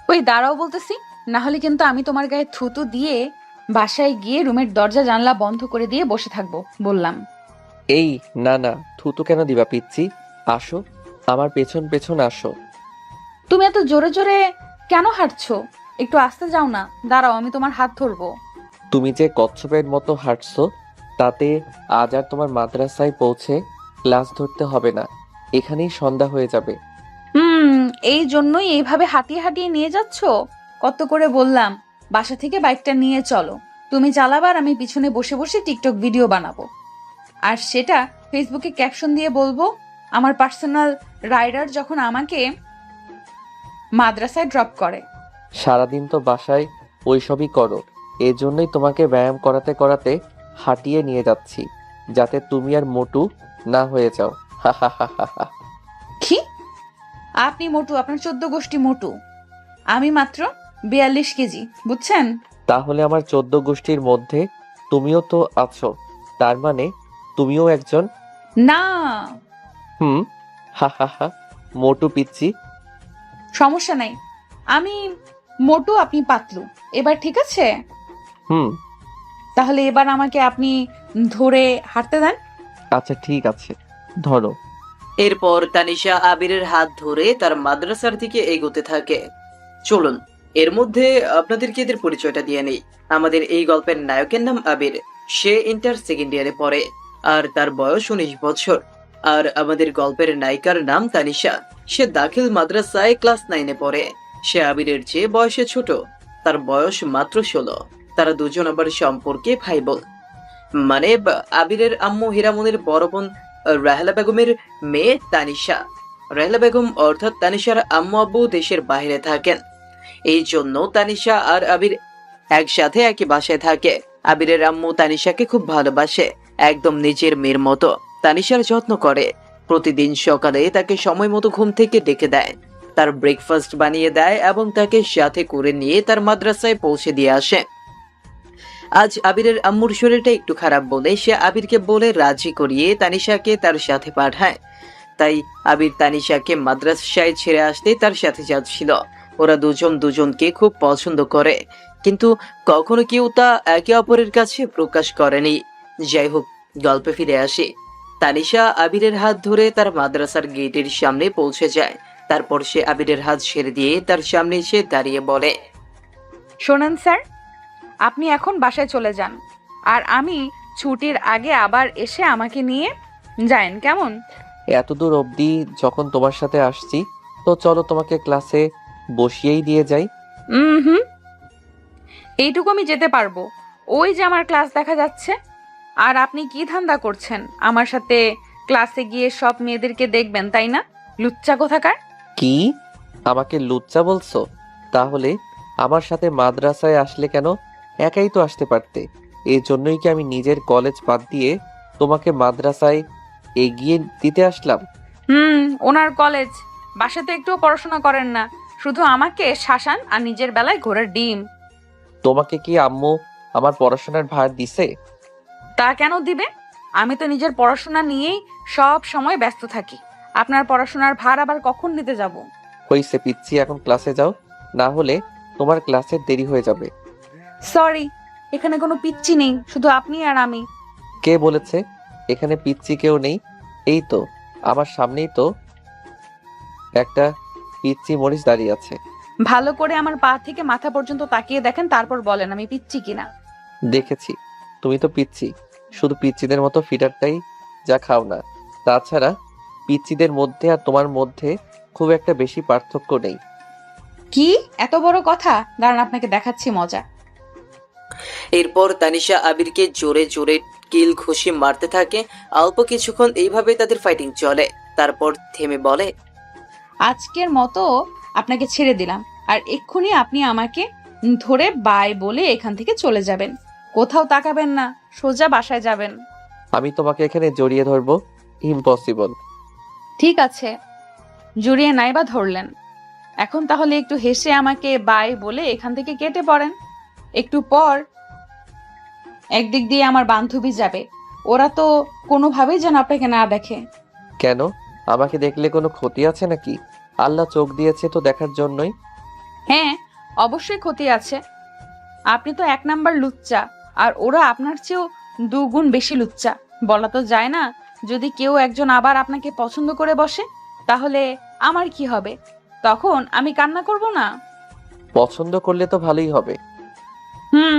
ওই দাঁড়াও বলতেছি, না হলে কিন্তু আমি তোমার গায়ে থুতু দিয়ে বাসায় গিয়ে রুমের দরজা জানলা বন্ধ করে দিয়ে বসে থাকবো বললাম। এই, না না, থুতু কেন দিবা পিচ্ছি? আসো, আমার পেছন পেছন আসো। তুমি এত জোরে জোরে কেন হাঁটছো? একটু আস্তে যাও না। দাঁড়াও, আমি তোমার হাত ধরবো। তুমি যে কচ্ছপের মতো হাঁটছো, তাতে আজ আর তোমার মাদ্রাসায় পৌঁছে ক্লাস ধরতে হবে না, এখানেই সন্ধ্যা হয়ে যাবে। হুম, এই জন্যই এইভাবে হাঁটিয়ে হাঁটিয়ে নিয়ে যাচ্ছ? কত করে বললাম বাসা থেকে বাইকটা নিয়ে চলো, তুমি চালাবার, আমি পিছনে বসে বসে টিকটক ভিডিও বানাবো। আর সেটা ফেসবুকে ক্যাপশন দিয়ে বলবো, আমার পার্সোনাল রাইডার যখন আমাকে মাদ্রাসায় ড্রপ করে। সারাদিন তো বাসায় ওইসবই করো, এজন্যই তোমাকে ব্যায়াম করাতে করাতে হাঁটিয়ে নিয়ে যাচ্ছি, যাতে তুমি আর মোটু না হয়ে যাও। হা হা হা হা হা। কি? আপনি মোটু, আপনার 14 গোষ্ঠী মোটু, আমি মাত্র 42 কেজি, বুঝছেন? তাহলে আমার 14 গোষ্ঠীর মধ্যে তুমিও তো আছো, তার মানে তুমিও একজন। না, হুম, হা হা হা, মোটু পিচ্ছি। সমস্যা নাই। আমি মোটু, আপনি পাতলু। এবার ঠিক আছে? হুম, তাহলে এবার আমাকে আপনি ধরে হাঁটতে দেন। আচ্ছা ঠিক আছে, ধরো। এরপর তানিশা আবিরের হাত ধরে তার মাদ্রাসার দিকে এগোতে থাকে। চলুন, এর মধ্যে আপনাদেরকে এদের পরিচয়টা দিয়ে নেই। আমাদের এই গল্পের নায়কের নাম আবির। সে ইন্টার সেকেন্ড ইয়ারে পড়ে আর তার বয়স 19 বছর। আর আমাদের গল্পের নায়িকার নাম তানিশা। সে দাখিল মাদ্রাসায় ক্লাস 9-এ পড়ে। সে আবিরের চেয়ে বয়সে ছোট, তার বয়স মাত্র 16। তারা দুজন আবার সম্পর্কে ভাই বোন। মানে আবিরের আম্মু হীরামনের বড় বোন রাহেলা বেগমের মেয়ে তানিশা। রাহেলা বেগম অর্থাৎ তানিশার আম্মু আব্বু দেশের বাইরে থাকেন। এই জন্য তানিশা আর আবির একসাথে একই বাসায় থাকে। আবিরের আম্মু তানিশাকে খুব ভালোবাসে, একদম নিজের মেয়ের মতো। তানিশার যত্ন করে, প্রতিদিন সকালে তাকে সময় মতো ঘুম থেকে ডেকে দেয়, তার ব্রেকফাস্ট বানিয়ে দেয় এবং তাকে সাথে করে নিয়ে তার মাদ্রাসায় পৌঁছে দিয়ে আসে। আজ আবিরের আম্মুর শরীরটা একটু খারাপ বলে সে আবিরকে বলে রাজি করিয়ে তানিশাকে তার সাথে পাঠায়। তাই আবির তানিশাকে মাদ্রাসায় ছেড়ে আসতে তার সাথে যাচ্ছিল। ওরা দুজন দুজনকে খুব পছন্দ করে, কিন্তু কখনো কেউ তা একে অপরের কাছে প্রকাশ করেনি। যাই হোক, গল্পে ফিরে আসি। তানিশা আবিরের হাত ধরে তার মাদ্রাসার গেটের সামনে পৌঁছে যায়। তারপর সে আবিরের হাত ছেড়ে দিয়ে তার সামনে এসে দাঁড়িয়ে বলে, শোনেন স্যার, আপনি এখন বাসায় চলে যান, আর আমি ছুটির আগে আবার এসে আমাকে নিয়ে যায়েন, কেমন? এত দূর অবধি যখন তোমার সাথে আসছি, তো চলো তোমাকে ক্লাসে বসিয়েই দিয়ে যাই। হুম, এইটুকু আমি যেতে পারবো। ওই যে আমার ক্লাস দেখা যাচ্ছে। আর আপনি কি ধান্দা করছেন আমার সাথে? ক্লাসে গিয়ে সব মেয়েদেরকে দেখবেন, তাই না? লুচ্চা কোথাকার। কি, আমাকে লুচ্চা বলছো? তাহলে আমার সাথে মাদ্রাসায় আসলে কেন? একাই তো আসতে পারতে। এই জন্যই কি আমি নিজের কলেজ বাদ দিয়ে তোমাকে মাদ্রাসায় এগিয়ে দিতে আসলাম। ওনার কলেজ, বাসাতে একটুও পড়াশোনা করেন না, শুধু আমাকে শাসান আর নিজের বেলায় ঘোড়ার ডিম। তোমাকে কি আম্মু আমার পড়াশোনার ভার দিছে? তা কেন দিবে? আমি তো নিজের পড়াশোনা নিয়েই সব সময় ব্যস্ত থাকি। আপনার পড়াশোনার ভার আবার কখন নিতে যাব? হইছে পিচ্ছি, এখন ক্লাসে যাও, না হলে তোমার ক্লাসের দেরি হয়ে যাবে। সরি, এখানে কোনো পিচ্চি নেই, শুধু আপনি আর আমি। কে বলেছে এখানে পিচ্ছি কেউ নেই? এই তো, আমার সামনেই তো একটা পিচ্ছি মরিচ দাঁড়িয়ে আছে। ভালো করে আমার পা থেকে মাথা পর্যন্ত তাকিয়ে দেখেন, তারপর বলেন আমি পিচ্চি কিনা। দেখেছি, তুমি তো পিচ্ছি, শুধু পিচ্চিদের মতো ফিডারটাই যা খাও না। তাছাড়া পিচ্চিদের মধ্যে আর তোমার মধ্যে খুব একটা বেশি পার্থক্য নেই। কি এত বড় কথা? দাঁড়ান, আপনাকে দেখাচ্ছি মজা। এরপর তানিশা আবিরকে জোরে জোরে কিল ঘুষি মারতে থাকে। অল্প কিছুক্ষণ এইভাবে তাদের ফাইটিং চলে। তারপর থেমে বলে, আজকের মতো আপনাকে ছেড়ে দিলাম, আর এক্ষুনি আপনি আমাকে ধরে বাই বলে এখান থেকে চলে যাবেন। কোথাও তাকাবেন না, সোজা বাসায় যাবেন। আমি তোমাকে এখানে জড়িয়ে ধরবো? ইম্পসিবল। ঠিক আছে, জড়িয়ে নাইবা ধরলেন। এখন তাহলে একটু হেসে আমাকে বাই বলে এখান থেকে কেটে পড়েন। একটু পর একদিক দিয়ে আমার বান্ধবী যাবে, ওরা তো কোনোভাবেই যেন আপনাকে না দেখে। কেন? আমাকে দেখলে কোনো ক্ষতি আছে নাকি? আল্লাহ চোখ দিয়েছে তো দেখার জন্যই। হ্যাঁ, অবশ্যই ক্ষতি আছে। আপনি তো 1 নাম্বার লুচ্চা, আর ওরা আপনার চেয়েও 2 গুণ বেশি লুচ্চা। বলা তো যায় না, যদি কেউ একজন আবার আপনাকে পছন্দ করে বসে, তাহলে আমার কি হবে? তখন আমি কান্না করব না? পছন্দ করলে তো ভালোই হবে। হুম,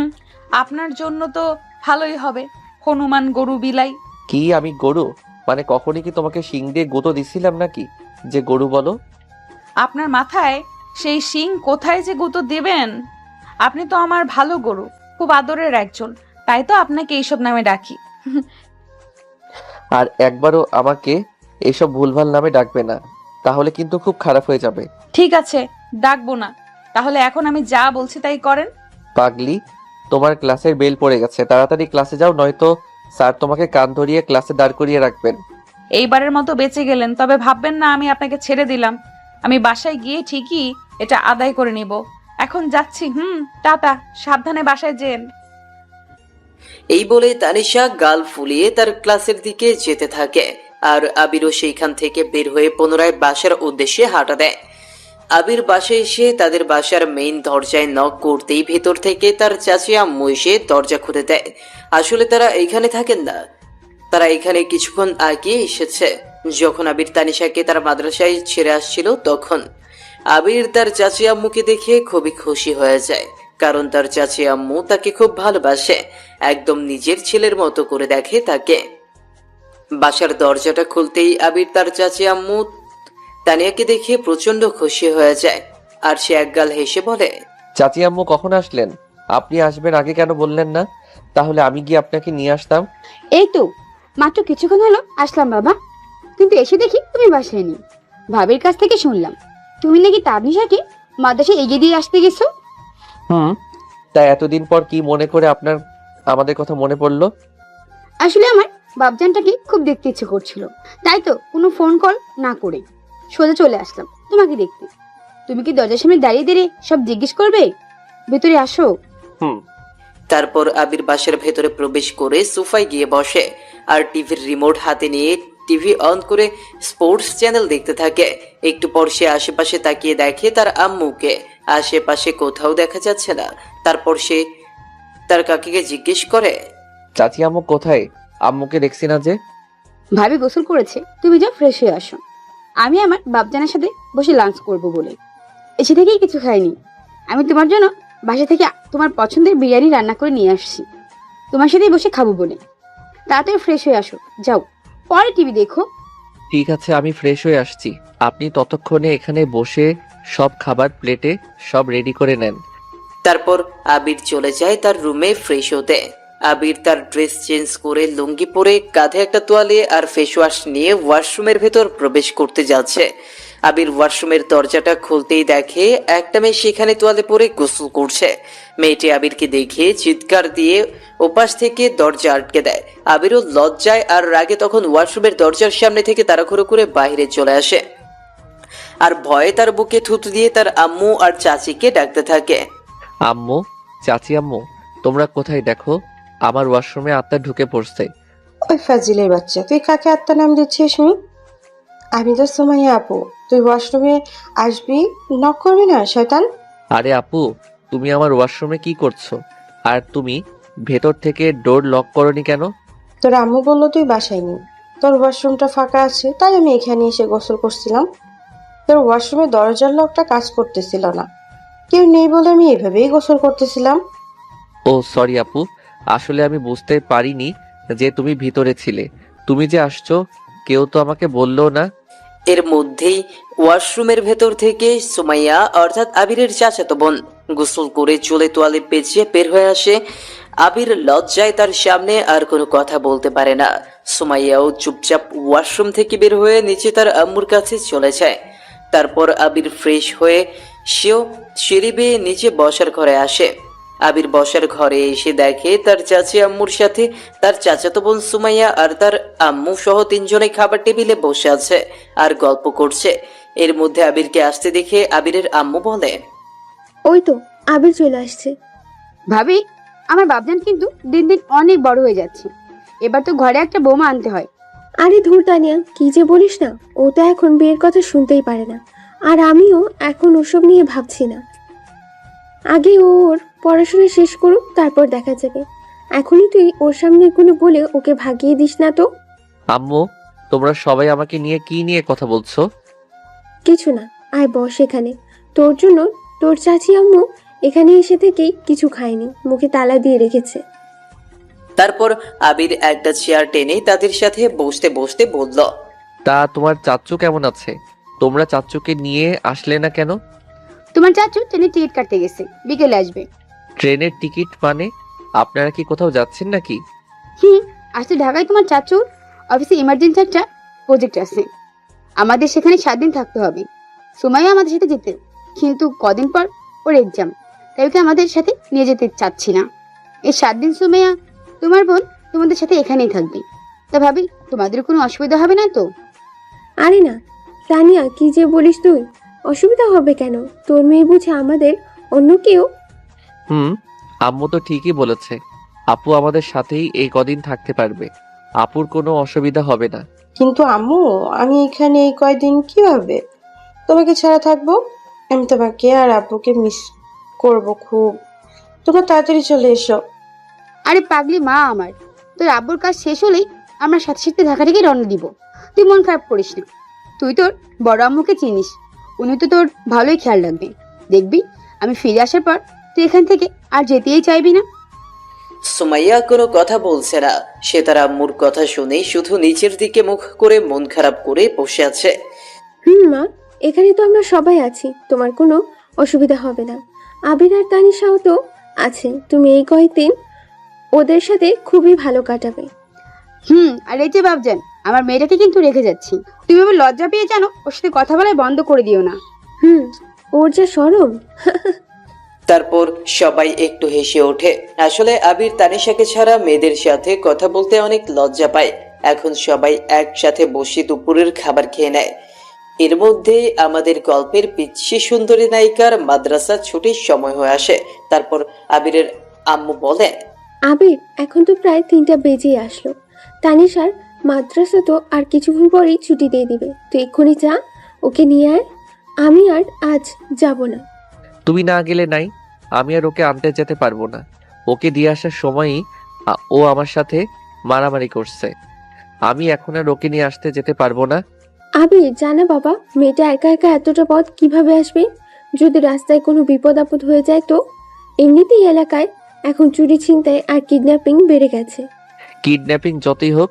আপনার জন্য তো ভালোই হবে। হনুমান গরু বিলাই। কি আমি গরু? মানে কখনই কি তোমাকে শিং দিয়ে গুঁতো দিছিলাম নাকি যে গরু বলো? আপনার মাথায় সেই শিং কোথায় যে গুঁতো দেবেন? আপনি তো আমার ভালো গরু, খুব আদরের একজন, তাই তো আপনাকে এইসব নামে ডাকি। আর একবারও আমাকে এসব ভুলভাল নামে ডাকবে না, তাহলে কিন্তু খুব খারাপ হয়ে যাবে। ঠিক আছে, ডাকবো না। তাহলে এখন আমি যা বলছি তাই করেন। পাগলি, তোমার ক্লাসের বেল পড়ে গেছে, তাড়াতাড়ি ক্লাসে যাও, নয়তো স্যার তোমাকে কান ধরিয়ে ক্লাসে দাঁড় করিয়ে রাখবেন। এইবারের মতো বেঁচে গেলেন, তবে ভাববেন না আমি আপনাকে ছেড়ে দিলাম। আমি বাসায় গিয়ে ঠিকই এটা আদায় করে নিব। এখন যাচ্ছি। টাটা, সাবধানে বাসায় যেন। এই বলে তানিশা গাল ফুলিয়ে তার ক্লাসের দিকে যেতে থাকে, আর আবিরও সেইখান থেকে বের হয়ে পুনরায় বাসার উদ্দেশ্যে হাঁটা দেয়। আবির বাসায় এসে তাদের বাসার মেইন দরজায় নক করতেই ভেতর থেকে তার চাচি আম্মু এসে দরজা খুলে দেয়। আসলে তারা এইখানে থাকেন না, তারা এখানে কিছুক্ষণ আগে এসেছে। যখন আবির তানিশাকে তার মাদ্রাসায় ছেড়ে আসছিল, তখন আবির তার চাচি আম্মুকে দেখে খুবই খুশি হয়ে যায়, কারণ তার চাচি আম্মু তাকে খুব ভালোবাসে, একদম নিজের ছেলের মতো করে দেখে তাকে। বাসার দরজাটা খুলতেই আবির তার চাচি আম্মু তানিয়াকে দেখে প্রচন্ড খুশি হয়ে যায়, আর সে একগাল হেসে বলে, চাচি আম্মু কখন আসলেন? আপনি আসবেন আগে কেন বললেন না? তাহলে আমি গিয়ে আপনাকে নিয়ে আসতাম। এই তো মাত্র কিছুক্ষণ হলো আসলাম বাবা, কিন্তু এসে দেখি তুমি বাসায় নেই। ভাবির কাছ থেকে শুনলাম তুমি নাকি তাবনিশাকে মাদ্রাসায় এগিয়ে দিয়ে আসতে গেছো। তাই এতদিন পর কি মনে করে আপনার আমাদের কথা মনে পড়লো? আসলে আমার বাবজানটাকে খুব দেখতে ইচ্ছে করছিল, তাই তো কোনো ফোন কল না করে সোজা চলে আসলাম তোমাকে দেখতে। তুমি কি দরজার সামনে দাঁড়িয়ে দাঁড়িয়ে সব জিজ্ঞেস করবে? ভেতরে আসো। তারপর আবির বাসার ভেতরে প্রবেশ করে সোফায় গিয়ে বসে, আর টিভির রিমোট হাতে নিয়ে টিভি অন করে স্পোর্টস চ্যানেল দেখতে থাকে। একটু পর সে আশেপাশে তাকিয়ে দেখে তার আম্মুকে আশেপাশে কোথাও দেখা যাচ্ছে না। তারপর সে তার কাকিকে জিজ্ঞেস করে, চাচি আম্মু কোথায়? আম্মুকে দেখছি না যে। ভাবি গোসল করেছে, তুমি যাও ফ্রেশ হয়ে আসো। আমি আমার বাবজানের সাথে বসে লাঞ্চ করব বলে এসে থেকেই কিছু খাইনি। আমি তোমার জন্য বাসা থেকে তোমার পছন্দের বিরিয়ানি রান্না করে নিয়ে আসছি, তোমার সাথেই বসে খাবো বলে। তাড়াতাড়ি ফ্রেশ হয়ে আসো, যাও, পরে টিভি দেখো। ঠিক আছে, আমি ফ্রেশ হয়ে আসছি। আপনি ততক্ষণে এখানে বসে সব খাবার প্লেটে সব রেডি করে নেন। তারপর আবির চলে যায় তার রুমে ফ্রেশ হতে। আবির তার ড্রেস চেঞ্জ করে লুঙ্গি পরে কাঁধে একটা তোয়ালে আর ফেস ওয়াশ নিয়ে ওয়াশরুমের ভেতর প্রবেশ করতে যাচ্ছে। আবির ওয়াশরুমের দরজাটা খুলতেই দেখে একটা মেয়ে সেখানে তোয়ালে পরে গোসল করছে। মেয়েটি আবিরকে দেখে চিৎকার দিয়ে ওপাশ থেকে দরজা আটকে দেয়। আবিরও লজ্জায় আর রাগে তখন ওয়াশরুমের দরজার সামনে থেকে তাড়াহুড়ো করে বাইরে চলে আসে, আর ভয়ে তার বুকে থুতু দিয়ে তার আম্মু আর চাচিকে ডাকতে থাকে। আম্মু, চাচি আম্মু, তোমরা কোথায়? দেখো, আমার ওয়াশরুমে আত্মা ঢুকে পড়ছে। ওই ফাজিলের বাচ্চা, তুই কাকে আত্মা নাম দিচ্ছিস? আমি তো সুমাইয়া আপু। তুই ওয়াশরুমে আসবি, নক করবি না শয়তান। আরে আপু, তুমি আমার ওয়াশরুমে কি করছো? আর তুমি ভেতর থেকে ডোর লক করনি কেন? তোর আম্মু বললো তুই বাসায় নেই, তোর ওয়াশরুমটা ফাঁকা আছে, তাই আমি এখানে এসে গোসল করছিলাম। তোর ওয়াশরুমে দরজার লকটা কাজ করতেছিল না, কেউ নেই বলে আমি এভাবেই গোসল করতেছিলাম। ও সরি আপু, আসলে আমি বুঝতে পারিনি যে তুমি ভিতরে ছিলে। তুমি যে আসছো কেউ তো আমাকে বললো না। এর মধ্যেই ওয়াশরুমের ভেতর থেকে সুমাইয়া অর্থাৎ আবিরের চাচাতো বোন গোসল করে চুলে তোয়ালে পেঁচিয়ে বের হয়ে আসে। আবির লজ্জায় তার সামনে আর কোনো কথা বলতে পারে না। সুমাইয়াও চুপচাপ ওয়াশরুম থেকে বের হয়ে নিচে তার আম্মুর কাছে চলে যায়। তারপর আবির ফ্রেশ হয়ে সেও সিঁড়ি বেয়ে নিচে বসার ঘরে আসে। আবির বসার ঘরে এসে দেখে তার চাচি আম্মুর সাথে তার চাচাতো বোন সুমাইয়া আর তার আম্মু সহ তিনজনে খাবার টেবিলে বসে আছে আর গল্প করছে। এর মধ্যে আবিরকে আসতে দেখে আবিরের আম্মু বলে, ওই তো আবির চলে আসছে। ভাবি, আমার বাবজান কিন্তু দিন দিন অনেক বড় হয়ে যাচ্ছে, এবার তো ঘরে একটা বৌমা আনতে হয়। আরে ধুর তানিয়া, কি যে বলিস না, ও তো এখন বিয়ের কথা শুনতেই পারে না। আর আমিও এখন ওসব নিয়ে ভাবছি না। আগে ও ওর পড়াশোনা শেষ করুক, তারপর দেখা যাবে। এখনই তুই ওর সামনে এগুলো বলে ওকে ভাগিয়ে দিস না তো। আম্মু, তোমরা সবাই আমাকে নিয়ে কি নিয়ে কথা বলছো? কিছু না, আয় বস এখানে। তোর জন্য তোর চাচি আম্মু এখানে এসে থেকেই কিছু খায়নি, মুখে তালা দিয়ে রেখেছে। তারপর আবির একটা চেয়ার টেনে তাদের সাথে বসতে বসতে বলল, তা তোমার চাচ্চু কেমন আছে? তোমরা চাচ্চুকে নিয়ে আসলে না কেন? তোমার চাচু ট্রেনের টিকিট কাটতে গেছে, বিকেলে আসবে। ট্রেনের টিকিট মানে? আপনারা কি কোথাও যাচ্ছেন নাকি? আসলে ঢাকায় তোমার চাচুর অফিসে ইমার্জেন্সি একটা প্রজেক্ট আছে, আমাদের সেখানে 7 দিন থাকতে হবে। সুমাইয়া আমাদের সাথে যেতে, কিন্তু কদিন পর ওর এক্সাম, তাই ওকে আমাদের সাথে নিয়ে যেতে চাচ্ছি না। এই 7 দিন সুমাইয়া তোমার বোন তোমাদের সাথে এখানেই থাকবে। তা ভাবি তোমাদের কোনো অসুবিধা হবে না তো? আরে না তানিয়া, কি যে বলিস তুই? অসুবিধা হবে কেন? তোর মেয়ে বুঝে আমাদের অন্য কেউ? আম্মু তো ঠিকই বলেছে। আপু আমাদের সাথেই এই কদিন থাকতে পারবে। আপুর কোনো অসুবিধা হবে না। কিন্তু আম্মু, আমি এখানে এই কয়দিন কিভাবে তোমাকে ছাড়া থাকবো? আমি তোমাকে আর আব্বুকে মিস করব খুব। তোমরা তাড়াতাড়ি চলে এসো। আরে পাগলি মা আমার, তোর আব্বুর কাজ শেষ হলেই আমরা সাথে সাথে ঢাকা থেকে রওনা দিব। তুই মন খারাপ করিস না, তুই তোর বড় আম্মুকে চিনিস, উনি তো তোর ভালোই খেয়াল রাখবে। দেখবি আমি ফিরে আসার পর তুই এখান থেকে আর যেতেই চাইবি না। সুমাইয়া কোনো কথা বলছে না। সে তার আম্মুর কথা শুনেই শুধু নিচের দিকে মুখ করে মন খারাপ করে বসে আছে। মা, এখানে তো আমরা সবাই আছি, তোমার কোনো অসুবিধা হবে না। আবির আর তানিশাও তো আছে, তুমি এই কয়েকদিন ওদের সাথে খুবই ভালো কাটাবে। আর এই যে বাবজান, আমার মেয়েটাকে কিন্তু রেখে যাচ্ছি। তুমি আবার লজ্জা পেয়ে জানো ওর সাথে কথা বলা বন্ধ করে দিও না। ওর যা শরম। তারপর সবাই একটু হেসে ওঠে। আসলে আবির তানিশাকে ছাড়া মেয়েদের সাথে কথা বলতে অনেক লজ্জা পায়। এখন সবাই একসাথে বসে দুপুরের খাবার খেয়ে নেয়। এর মধ্যে আমাদের গল্পের পিচ্ছি সুন্দরী নায়িকার মাদ্রাসা ছুটির সময় হয়ে আসে। তারপর আবিরের আম্মু বলে, আবির, এখন তো প্রায় 3টা বেজেই আসলো। তানিশার মাদ্রাসা তো আর কিছুক্ষণ পরেই ছুটি দিয়ে দিবে, তুই এক্ষুনি যা, ওকে নিয়ে আয়। আমি আর আজ যাব না। তুমি না গেলে নাই, আমি আর ওকে আনতে যেতে পারবো না। ওকে দিয়ে আসার সময়ই ও আমার সাথে মারামারি করছে। আমি এখন আর ওকে নিয়ে আসতে যেতে পারবো না। আবির, জানা বাবা, মেয়েটা একা একা এতটা পথ কিভাবে আসবে? যদি রাস্তায় কোনো বিপদ আপদ হয়ে যায় তো? এমনিতেই এলাকায় এখন চুরি ছিনতাই আর কিডন্যাপিং বেড়ে গেছে। কিডন্যাপিং যতই হোক,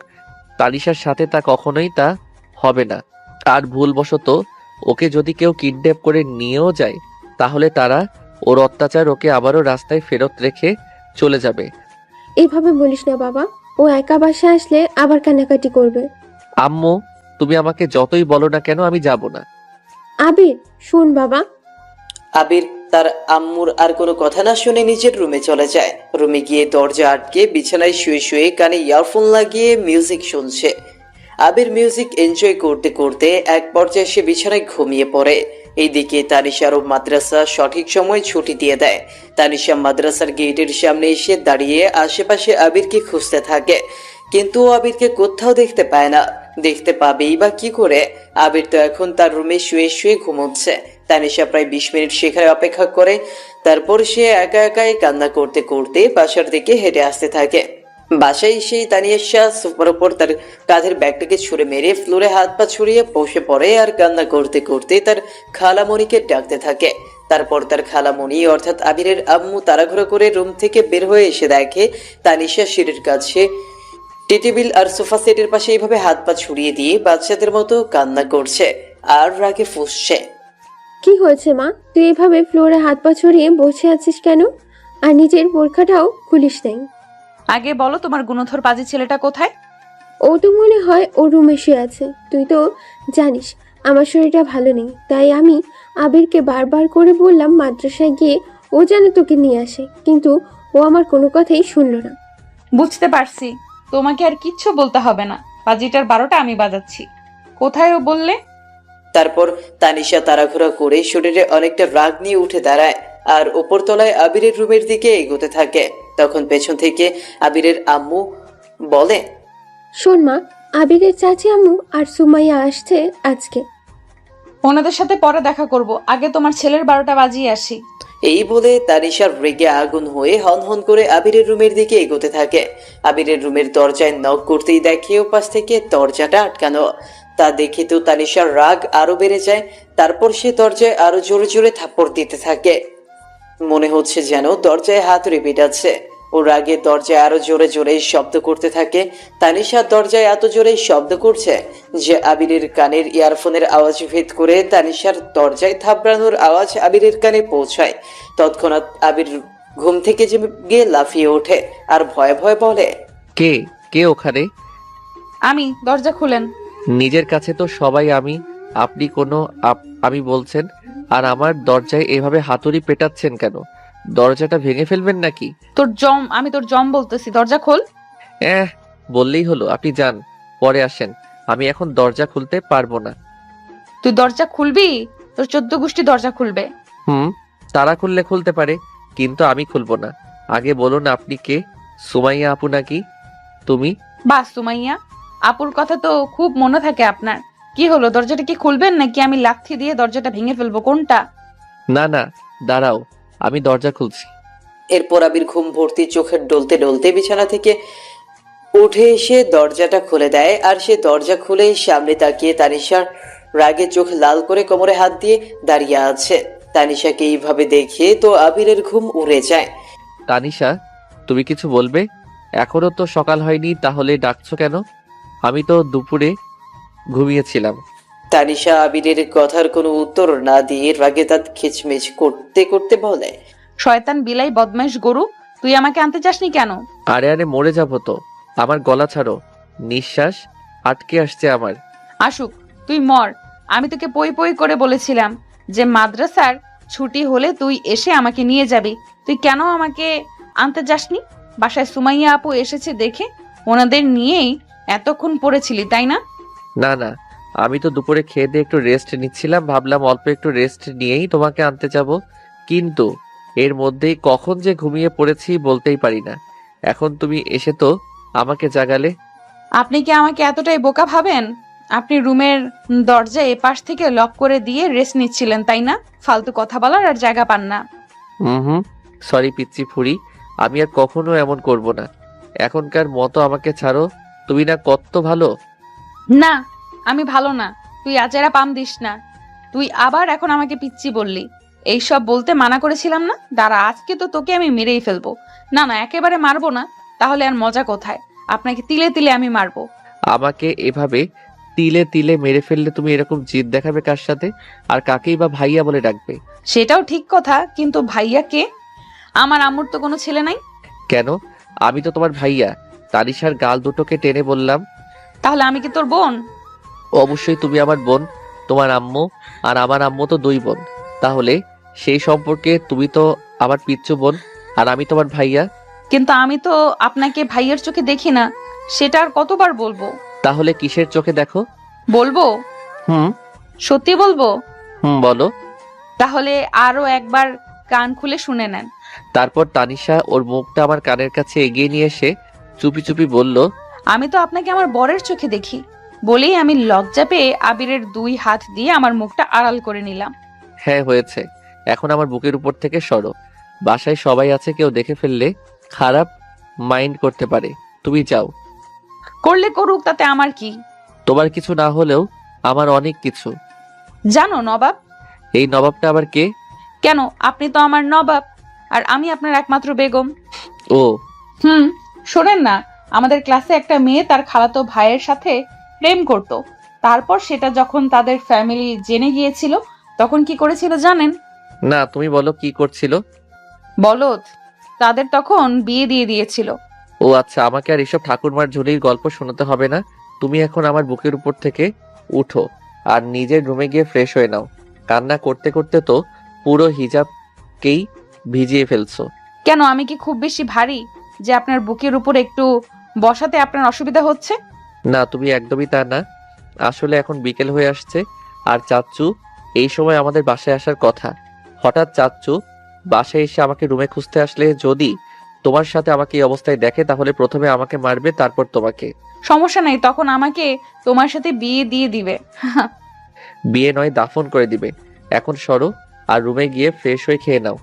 তানিশার সাথে তা কখনোই তা হবে না। আর ভুলবশত ওকে যদি কেউ কিডন্যাপ করে নিয়েও যায়, তাহলে তারা ওর অত্যাচার ওকে আবারও রাস্তায় ফেরত রেখে চলে যাবে। এভাবে বলিস না বাবা, ও একা বাসায় আসলে আবার কান্নাকাটি করবে। আম্মু, তুমি আমাকে যতই বলো না কেন, আমি যাব না। আবির, শোন বাবা। আবির তার আম্মুর আর কোনো কথা না শুনে নিজের রুমে চলে যায়। রুমে গিয়ে দরজা আটকে বিছানায় শুয়ে শুয়ে কানে ইয়ারফোন লাগিয়ে মিউজিক শুনছে। আবির মিউজিক এনজয় করতে করতে এক পর্যায়ে সে বিছানায় ঘুমিয়ে পড়ে। এইদিকে তানিশারও মাদ্রাসা সঠিক সময় ছুটি দিয়ে দেয়। তানিশা মাদ্রাসার গেটের সামনে এসে দাঁড়িয়ে আশেপাশে আবিরকে খুঁজতে থাকে, কিন্তু ও আবিরকে কোথাও দেখতে পায় না। দেখতে পাবেই বা কি করে? আবির তো এখন তার রুমে শুয়ে শুয়ে ঘুমোচ্ছে। তানিশা প্রায় 20 মিনিট সেখানে অপেক্ষা করে। তারপর সে একা একাই কান্না করতে করতে বাসার দিকে হেঁটে আসতে থাকে। বাসায় এসেই তানিশা সোফার উপর তার কাঁধের ব্যাগটাকে ছুঁড়ে মেরে ফ্লোরে হাত পা ছড়িয়ে বসে পড়ে আর কান্না করতে করতে তার খালামণিকে ডাকতে থাকে। তারপর তার খালামণি অর্থাৎ আবিরের আম্মু তাড়াহুড়ো করে রুম থেকে বের হয়ে এসে দেখে তানিশা সিঁড়ির কাছে টি টেবিল আর সোফা সেটের পাশে এইভাবে হাত পা ছড়িয়ে দিয়ে বাচ্চাদের মতো কান্না করছে আর রাগে ফুঁসছে। কি হয়েছে মা? তুই এভাবে ফ্লোরে হাত পা ছড়িয়ে বসে আছিস কেন? আর নিজের বোরখাটাও খুলিস নাই? আগে বলো, তোমার গুণধর পাজি ছেলেটা কোথায়? ও তো মনে হয় ও রুমে শুয়ে আছে। তুই তো জানিস আমার শরীরটা ভালো নেই, তাই আমি আবিরকে বারবার করে বললাম মাদ্রাসায় গিয়ে ও যেন তোকে নিয়ে আসে, কিন্তু ও আমার কোনো কথাই শুনলো না। বুঝতে পারছি, তোমাকে আর কিচ্ছু বলতে হবে না। পাজিটার 12টা আমি বাজাচ্ছি। কোথায় ও বললে? তারপর তানিশা তাড়াহুড়া করে শরীরে অনেকটা রাগ নিয়ে উঠে দাঁড়ায় আর উপরতলায় আবিরের রুমের দিকে এগোতে থাকে। তখন পেছন থেকে আবিরের আম্মু বলে, শোন মা, আবিরের চাচি আম্মু আর সুমাইয়া আসছে আজকে। ওনাদের সাথে পরে দেখা করব, আগে তোমার ছেলের 12টা বাজিয়ে আসি। এই বলে তানিশার রেগে আগুন হয়ে হনহন করে আবিরের রুমের দিকে এগোতে থাকে। আবিরের রুমের দরজায় নক করতেই দেখে ওপাশ থেকে দরজাটা আটকানো। তা দেখে তো তানিশার রাগ আরো বেড়ে যায়। তারপর সে দরজায় আরো জোরে জোরে থাপ্পড় দিতে থাকে। মনে হচ্ছে যেন দরজায় হাতুড়ি পিটাচ্ছে। ওর আগে দরজায় আরো জোরে জোরে শব্দ করতে থাকে। তানিশা দরজায় এত জোরে শব্দ করছে যে আবিরের কানের ইয়ারফোনের আওয়াজ ভেদ করে তানিশার দরজায় থাপড়ানোর আওয়াজ আবিরের কানে পৌঁছায়। তৎক্ষণাৎ আবির ঘুম থেকে গিয়ে লাফিয়ে ওঠে আর ভয়ে ভয়ে বলে, কে কে ওখানে? আমি, দরজা খুলেন। নিজের কাছে তো সবাই আমি, আপনি কোনো আমি বলছেন, আর আমার দরজায় এভাবে হাতুড়ি পেটাচ্ছেন কেন? দরজাটা ভেঙে ফেলবেন নাকি? আমি তোর জম বলতেছি, দরজা খোল। বললেই হলো, আপনি যান, পরে আসেন। আমি এখন দরজা খুলতে পারবো না। তুই দরজা খুলবি? তোর 14 গোষ্ঠী দরজা খুলবে। তারা খুললে খুলতে পারে, কিন্তু আমি খুলবো না। আগে বলুন আপনি কে? সুমাইয়া আপু নাকি তুমি? বাহ, সুমাইয়া আপুর কথা তো খুব মনে থাকে আপনার। কি হলো, দরজাটা কি খুলবেন নাকি আমি লাথি দিয়ে দরজাটা ভেঙে ফেলবো, কোনটা? না না, দাঁড়াও, আমি দরজা খুলছি। এরপর আবির ঘুম ভর্তি চোখের ডলতে ডলতে বিছানা থেকে উঠে এসে দরজাটা খুলে দেয়। আর সে দরজা খুলে সামনে তাকিয়ে তানিশার রাগে চোখ লাল করে কোমরে হাত দিয়ে দাঁড়িয়ে আছে। তানিশাকে এইভাবে দেখে তো আবিরের ঘুম উড়ে যায়। তানিশা, তুমি কিছু বলবে? এখনো তো সকাল হয়নি, তাহলে ডাকছো কেন? আমি তো দুপুরে ঘুমিয়েছিলাম। তানিশা আবিরের কথার কোনো উত্তর না দিয়ে রাগে দাঁত খিচমিচ করতে করতে বলে, শয়তান বিলাই বদমাইশ গরু, তুই আমাকে আনতে চাসনি কেন? আরে আরে, মরে যাবো তো। আমার গলা ছাড়ো, নিঃশ্বাস আটকে আসছে আমার। আসুক, তুই মর। আমি তোকে পই পই করে বলেছিলাম যে মাদ্রাসার ছুটি হলে তুই এসে আমাকে নিয়ে যাবি। তুই কেন আমাকে আনতে যাসনি? বাসায় সুমাইয়া আপু এসেছে দেখে ওনাদের নিয়েই এতক্ষণ পড়েছিলি, তাই না? না না, আমি তো দুপুরে খেয়ে দিয়ে একটু রেস্ট নিচ্ছিলাম, ভাবলাম অল্প একটু রেস্ট নিয়েই তোমাকে আনতে যাব। কিন্তু এর মধ্যেই কখন যে ঘুমিয়ে পড়েছি বলতেই পারি না। এখন তুমি এসে তো আমাকে জাগালে। আপনি কি আমাকে এতটাই বোকা ভাবেন? আপনি রুমের দরজা এপাশ থেকে লক করে দিয়ে রেস্ট নিচ্ছিলেন, তাই না? ফালতু কথা বলার আর জায়গা পান না। হুম, সরি পিচ্চি ফুরি, আমি আর কখনো এমন করব না। এখনকার মতো আমাকে ছাড়ো। তুমি না কত ভালো। না, আমি ভালো না। তুই আজেরা পাম দিস না। তুই আবার এখন আমাকে পিচ্চি বললি। এইসব বলতে মানা করেছিলাম না? দাঁড়া, আজকে তো তোকে আমি মেরেই ফেলবো। না না, একেবারে মারবো না, তাহলে আর মজা কোথায়? আপনাকে তিলে তিলে আমি মারবো। আমাকে এভাবে তিলে তিলে মেরে ফেললে তুমি এরকম জিদ দেখাবে কার সাথে? আর কাকেই বা ভাইয়া বলে ডাকবে? সেটাও ঠিক কথা, কিন্তু ভাইয়া কে? আমার আম্মুর তো কোনো ছেলে নাই। কেন? আমি তো তোমার ভাইয়া। তানিশার গাল দুটোকে টেনে বললাম। তাহলে আমি কি তোর বোন? অবশ্যই তুমি আমার বোন। তোমার আম্মু আর আমার আম্মু তো দুই বোন। তাহলে সেই সম্পর্কে তুমি তো আমার পিচ্চু বোন, আর আমি তোমার ভাইয়া। কিন্তু আমি তো আপনাকে ভাইয়ের চোখে দেখি না। সেটা আর কতবার বলবো? তাহলে কিসের চোখে দেখো? বলবো? হুম সত্যি বলবো? বলো। তাহলে আরো একবার কান খুলে শুনে নেন। তারপর তানিশা ওর মুখটা আমার কানের কাছে এগিয়ে নিয়ে এসে চুপি চুপি বলল, আমি তো আপনাকে আমার বরের চোখে দেখি। বলেই আমি লজ্জা পেয়ে আবিরের 2 হাত দিয়ে আমার মুখটা আড়াল করে নিলাম। হ্যাঁ হয়েছে, এখন আমার বুকের উপর থেকে সরো। বাসায় সবাই আছে, কেউ দেখে ফেললে খারাপ মাইন্ড করতে পারে। তুমি যাও। করলে করুক, তাতে আমার কি? তোমার কিছু না হলেও আমার অনেক কিছু। জানো নবাব? এই নবাবটা আবার কে? কেন, আপনি তো আমার নবাব, আর আমি আপনার একমাত্র বেগম। ও শোনেন না, আমাদের ক্লাসে একটা মেয়ে তার খালাতো ভাইয়ের সাথে প্রেম করত। তারপর সেটা যখন তাদের ফ্যামিলি জেনে গিয়েছিল, তখন কি করেছিল জানেন? না, তুমি বলো কি করছিল। বলদ, তাদের তখন বিয়ে দিয়ে দিয়েছিল। ও আচ্ছা, আমাকে আর এসব ঠাকুরমার ঝুলির গল্প শোনাতে হবে না। তুমি এখন আমার বুকের উপর থেকে উঠো আর নিজের রুমে গিয়ে ফ্রেশ হয়ে নাও। কান্না করতে করতে তো পুরো হিজাবকেই ভিজিয়ে ফেলছো। কেন, আমি কি খুব বেশি ভারী যে আপনার বুকের উপর একটু বসাতে আপনার অসুবিধা হচ্ছে? না, তুমি একদমই তা না। আসলে এখন বিকেল হয়ে আসছে, আর চাচ্চু এই সময় আমাদের বাসায় আসার কথা। হঠাৎ চাচ্চু বাসায় এসে আমাকে রুমে খুঁজতে আসলে যদি তোমার সাথে আমাকে এই অবস্থায় দেখে, তাহলে প্রথমে আমাকে মারবে, তারপর তোমাকে। সমস্যা নেই, তখন আমাকে তোমার সাথে বিয়ে দিয়ে দিবে। বিয়ে নয়, দাফন করে দিবে। এখন সরো, আর রুমে গিয়ে ফ্রেশ হয়ে খেয়ে নাও।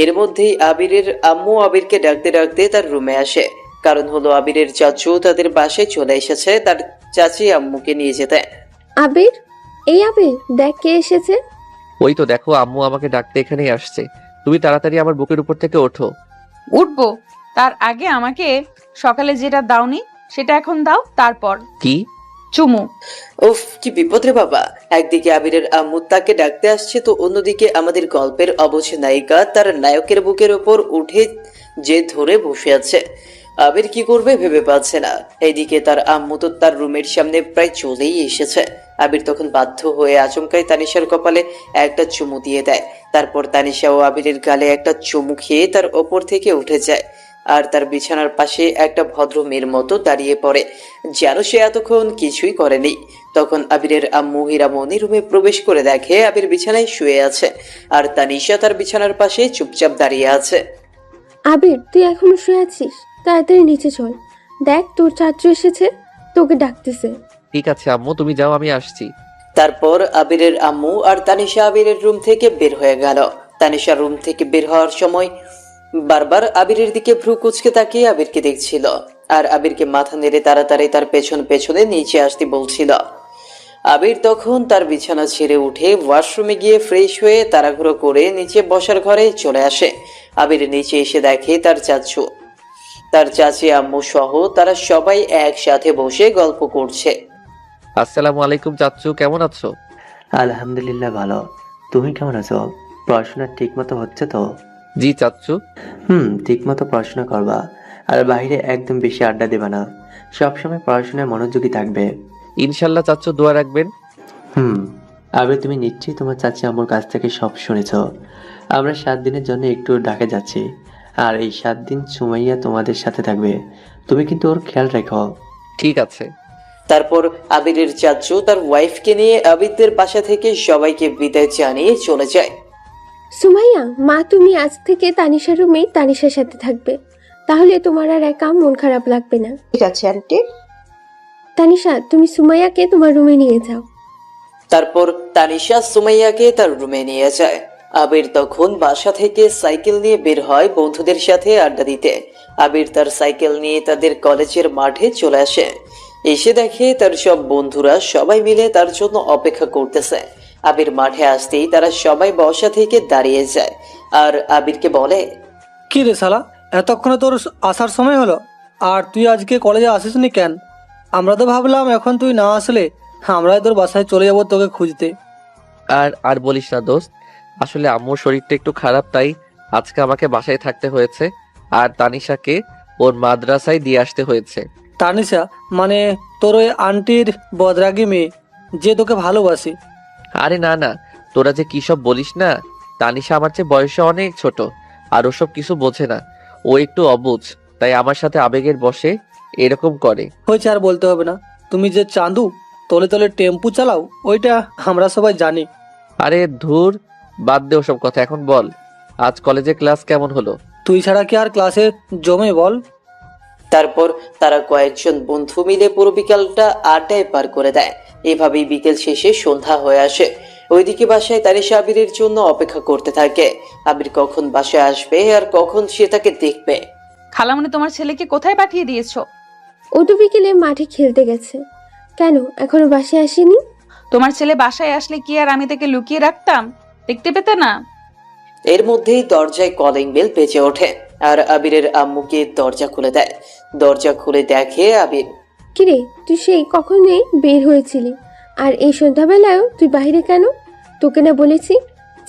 এর মধ্যেই আবিরের আম্মু আবিরকে ডাকতে ডাকতে তার রুমে আসে। কারণ হলো আবিরের চাচু তাদের বাসায় চলে এসেছে তার চাচি আম্মুকে নিয়ে যেতে। আবির, এই আবির, দেখ কে এসেছে। ওই তো দেখো, আম্মু আমাকে ডাকতে এখানেই আসছে। তুমি তাড়াতাড়ি আমার বুকের উপর থেকে ওঠো। উঠবো, তার আগে আমাকে সকালে যেটা দাওনি সেটা এখন দাও, তারপর কি? চুমু। উফ, কি বিপদ রে বাবা। একদিকে আবিরের আম্মু তাকে ডাকতে আসছে, তো অন্যদিকে আমাদের গল্পের অবুঝ নায়িকা তার নায়কের বুকের ওপর উঠে যে ধরে বসে আছে। আবির কি করবে ভেবে পাচ্ছে না। এইদিকে তার আম্মু তো তার রুমের সামনে প্রায় চলেই এসেছে। আবির তখন বাধ্য হয়ে আচমকাই তানিশার কপালে একটা চুমু দিয়ে দেয়। তারপর তানিশা ও আবিরের গালে একটা চুমু খেয়ে তার ওপর থেকে উঠে যায় আর তার বিছানার পাশে একটা ভদ্র মেয়ের মতো দাঁড়িয়ে পড়ে, যেন সে এতক্ষণ কিছুই করেনি। তখন আবিরের আম্মু হীরামণি রুমে প্রবেশ করে দেখে আবির বিছানায় শুয়ে আছে আর তানিশা তার বিছানার পাশে চুপচাপ দাঁড়িয়ে আছে। আবির, তুই এখনো শুয়ে আছিস? তাড়াতাড়ি নিচে চল, দেখ তোর চাচু এসেছে, তোকে ডাকতেছে। ঠিক আছে আম্মু, তুমি যাও, আমি আসছি। তারপর আবিরের আম্মু আর তানিশা আবিরের রুম থেকে বের হয়ে গেল। তানিশা রুম থেকে বের হওয়ার সময় বারবার আবিরের দিকে ভ্রু কুচকে তাকিয়ে আবিরকে দেখছিল আর আবিরকে মাথা নেড়ে তাড়াতাড়ি তার পেছন পেছনে নিচে আসতে বলছিল। আবির তখন তার বিছানা ছেড়ে উঠে ওয়াশরুমে গিয়ে ফ্রেশ হয়ে তাড়াহুড়ো করে নিচে বসার ঘরে চলে আসে। আবির নিচে এসে দেখে তার চাচু, তার চাচি আম্মু সহ তারা সবাই একসাথে বসে গল্প করছে। আসসালামু আলাইকুম চাচ্চু, কেমন আছো? আলহামদুলিল্লাহ ভালো। তুমি কেমন আছো? পড়াশোনা ঠিক মতো হচ্ছে তো? জি চাচ্চু। ঠিক মতো পড়াশোনা করবা, আর বাইরে একদম বেশি আড্ডা দেবা না। সবসময় পড়াশোনায় মনোযোগী থাকবে। ইনশাল্লাহ চাচ্চু, দোয়া রাখবেন। আবে তুমি নিশ্চয়ই তোমার চাচি আমার কাছ থেকে সব শুনেছ। আমরা 7 দিনের জন্য একটু ঢাকা যাচ্ছি, আর এই 7 দিন সুমাইয়া তোমাদের সাথে থাকবে। তুমি কিন্তু ওর খেয়াল রেখো। ঠিক আছে। তারপর আবিরের চাচু তার ওয়াইফকে নিয়ে আবিরদের বাসা থেকে সবাইকে বিদায় জানিয়ে চলে যায়। সুমাইয়া, মা তুমি আজ থেকে তানিশার রুমে তানিশার সাথে থাকবে, তাহলে তোমার আর একা মন খারাপ লাগবে না। ঠিক আছে আন্টি। তানিশা, তুমি সুমাইয়াকে তোমার রুমে নিয়ে যাও। তারপর তানিশা সুমাইয়াকে তার রুমে নিয়ে যায়। আবির তখন বাসা থেকে সাইকেল নিয়ে বের হয় বন্ধুদের সাথে আড্ডা দিতে। আবির তার সাইকেল নিয়ে তাদের কলেজের মাঠে চলে আসে। এসে দেখে তার সব বন্ধুরা সবাই মিলে তার জন্য অপেক্ষা করতেছে। আবির মাঠে আসতেই তারা সবাই বসা থেকে দাঁড়িয়ে যায় আর আবিরকে বলে, কি রে শালা, এতক্ষণে তোর আসার সময় হলো, আর তুই আজকে কলেজে আসিসনি কেন? আমরা তো ভাবলাম এখন তুই না আসলে আমরাই তোর বাসায় চলে যাবো তোকে খুঁজতে। আর আর বলিস না দোস্ত, আসলে আম্মুর শরীরটা একটু খারাপ, তাই আজকে আমাকে বাসায় থাকতে হয়েছে। আর তানিশাকে ওর মাদ্রাসায় দিয়ে আসতে হয়েছে। তানিশা মানে তোর ওই আন্টির বদরাগী মেয়ে, যে তোকে ভালোবাসি। আরে না না, তোরা যে কি সব বলিস না। তানিশা আমার চেয়ে বয়সে অনেক ছোট, আর ওসব কিছু বোঝে না। ও একটু অবুঝ, তাই আমার সাথে আবেগের বশে এরকম করে। হয়েছে, আর বলতে হবে না। তুমি যে চাঁদু তলে তলে টেম্পু চালাও, ওইটা আমরা সবাই জানি। আরে ধুর, বাদ দে ওসব কথা। এখন বল, আজ কলেজে ক্লাস কেমন হলো? তুই ছাড়া কি আর ক্লাসে জমে বল? তারপর তারা কয়েকজন বন্ধু মিলে পুরো বিকালটা আড্ডায় পার করে দেয়। এভাবেই বিকেল শেষে সন্ধ্যা হয়ে আসে। ওইদিকে বাসায় তানিশা আবিরের জন্য অপেক্ষা করতে থাকে। আবির কখন বাসায় আসবে আর কখন সে তাকে দেখবে। খালামণি, তোমার ছেলেকে কোথায় পাঠিয়ে দিয়েছো? ও তো বিকেলে মাঠে খেলতে গেছে। কেন, এখনো বাসায় আসেনি? তোমার ছেলে বাসায় আসলে কি আর আমি তাকে লুকিয়ে রাখতাম? দেখতে পেতে না? এর মধ্যেই দরজায় কলিং বেল বেজে ওঠে আর আবিরের আম্মুকে দরজা খুলে দেয়। দরজা খুলে দেখে আবির। কিরে, তুই সেই কখনই বের হয়েছিলি, আর এই সন্ধ্যাবেলায়ও তুই বাইরে কেন? তোকে না বলেছি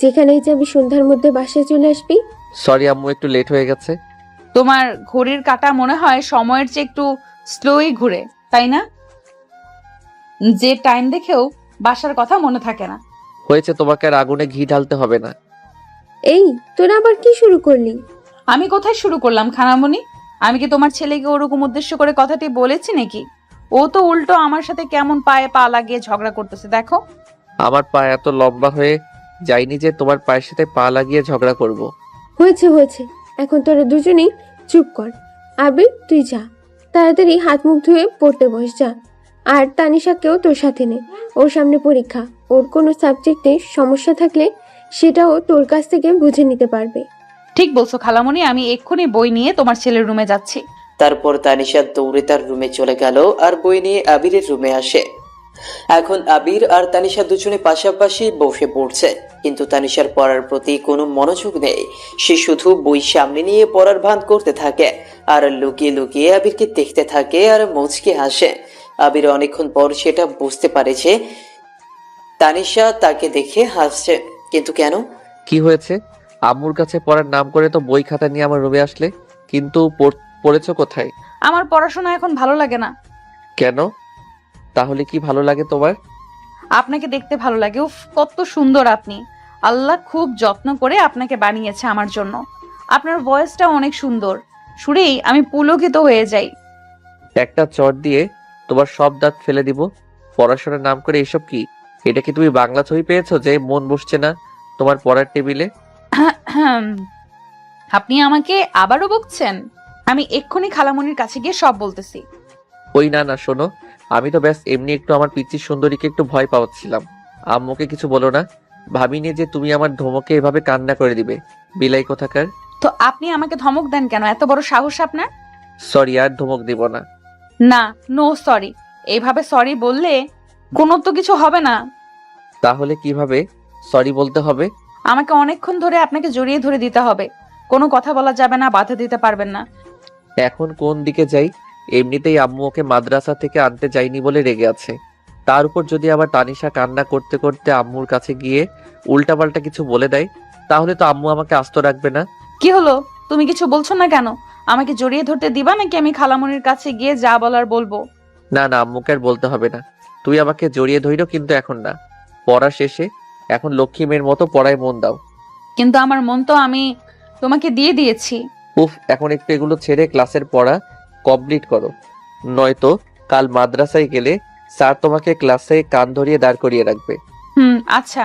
যেখানেই যাবি সন্ধ্যার মধ্যে বাসায় চলে আসবি? সরি আম্মু, একটু লেট হয়ে গেছে। তোমার ঘড়ির কাঁটা মনে হয় সময়ের চেয়ে একটু স্লোই ঘুরে, তাই না? যে টাইম দেখেও বাসার কথা মনে থাকে না। হয়েছে, তোমাকে আর আগুনে ঘি ঢালতে হবে না। এই, তোরা আবার কি শুরু করলি? আমি কোথায় শুরু করলাম খানামণি? আমি কি তোমার ছেলেকে ওরকম উদ্দেশ্য করে কথাটি বলেছি নাকি? ও তো উল্টো আমার সাথে কেমন পায়ে পা লাগিয়ে ঝগড়া করতেছে দেখো। আমার পা এত লম্বা হয়ে যায়নি যে তোমার পায়ের সাথে পা লাগিয়ে ঝগড়া করব। হয়েছে হয়েছে, এখন তোরা দুজনেই চুপ কর। আবির, তুই যা, তাড়াতাড়ি হাত মুখ ধুয়ে পড়তে বস যা। আর তানিশাকেও তোর সাথে নে, ওর সামনে পরীক্ষা। ওর কোনো সাবজেক্টে সমস্যা থাকলে সেটাও তোর কাছ থেকে বুঝে নিতে পারবে। ঠিক বলছো খালামণি, আমি এক্ষুনি বই নিয়ে তোমার ছেলের রুমে যাচ্ছি। তারপর তানিশা দৌড়ে তার রুমে চলে গেল আর বই নিয়ে আবিরের রুমে আসে। এখন আবির আর তানিশা দুজনে পাশাপাশি বসে পড়ছে, কিন্তু তানিশার পড়ার প্রতি কোনো মনোযোগ নেই। সে শুধু বই সামনে নিয়ে পড়ার ভান করতে থাকে আর লুকিয়ে লুকিয়ে আবিরকে দেখতে থাকে আর মুচকে হাসে। আবির অনেকক্ষণ পর সেটা বুঝতে পারে যে তানিশা তাকে দেখে হাসছে, কিন্তু কেন? কি হয়েছে? আম্মুর কাছে পড়ার নাম করে তো বই খাতা নিয়ে আমার রুমে আসলে, কিন্তু পড়েছো কোথায়? আমার পড়াশোনা এখন ভালো লাগে না। কেন? তাহলে কি ভালো লাগে তোমার? আপনাকে দেখতে ভালো লাগে। উফ, কত সুন্দর আপনি। আল্লাহ খুব যত্ন করে আপনাকে বানিয়েছে আমার জন্য। আপনার ভয়েসটা অনেক সুন্দর, শুনেই আমি পুলকিত হয়ে যাই। একটা চট দিয়ে তোমার সব দাঁত ফেলে দিব। পড়াশোনার নাম করে এসব কি? এটা কি তুমি বাংলা ছবি পেয়েছো যে মন বসছে না তোমার পড়ার টেবিলে? আপনি আমাকে আবারও বকছেন? আমি এক্ষুনি খালামণির কাছে গিয়ে সব বলতেছি। ওই না না, শোনো, আমি তো ব্যাস এমনি একটু আমার পিচ্চি সুন্দরীকে একটু ভয় পাওয়াচ্ছিলাম। আম্মুকে কিছু বলো না। ভাবিনি যে তুমি আমার ধমকে এভাবে কান্না করে দিবে। বিলাই কোথাকার। তো আপনি আমাকে ধমক দেন কেন? এত বড় সাহস আপনার? সরি, আর ধমক দিব না। না, নো সরি। এইভাবে সরি বললে কোনো তো কিছু হবে না। তাহলে কিভাবে সরি বলতে হবে? আমাকে অনেকক্ষণ ধরে আপনাকে জড়িয়ে ধরে দিতে হবে। কোনো কথা বলা যাবে না, বাধা দিতে পারবেন না। এখন কোন দিকে যাই? এমনিতেই আম্মু ওকে মাদ্রাসা থেকে আনতে যায়নি বলে রেগে আছে। তার উপর যদি আবার তানিশা কান্না করতে করতে আম্মুর কাছে গিয়ে উল্টাপাল্টা কিছু বলে দেয়, তাহলে তো আম্মু আমাকে আস্ত রাখবে না। কি হলো? তুমি কিছু বলছো না কেন? আমাকে জড়িয়ে ধরতে দিবা নাকি আমি খালামণির কাছে গিয়ে যা বলার বলবো? না না, আম্মুকে আর বলতে হবে না। তুই আমাকে জড়িয়ে ধইরো, কিন্তু এখন না। পড়া শেষে এখন লক্ষ্মী মেয়ের মতো পড়ায় মন দাও। কিন্তু আমার মন তো আমি তোমাকে দিয়ে দিয়েছি। উফ, এখন একটু এগুলো ছেড়ে ক্লাসের পড়া কমপ্লিট করো, নয়তো কাল মাদ্রাসায় গেলে স্যার তোমাকে ক্লাসে কান ধরিয়ে দাঁড় করিয়ে রাখবে। আচ্ছা।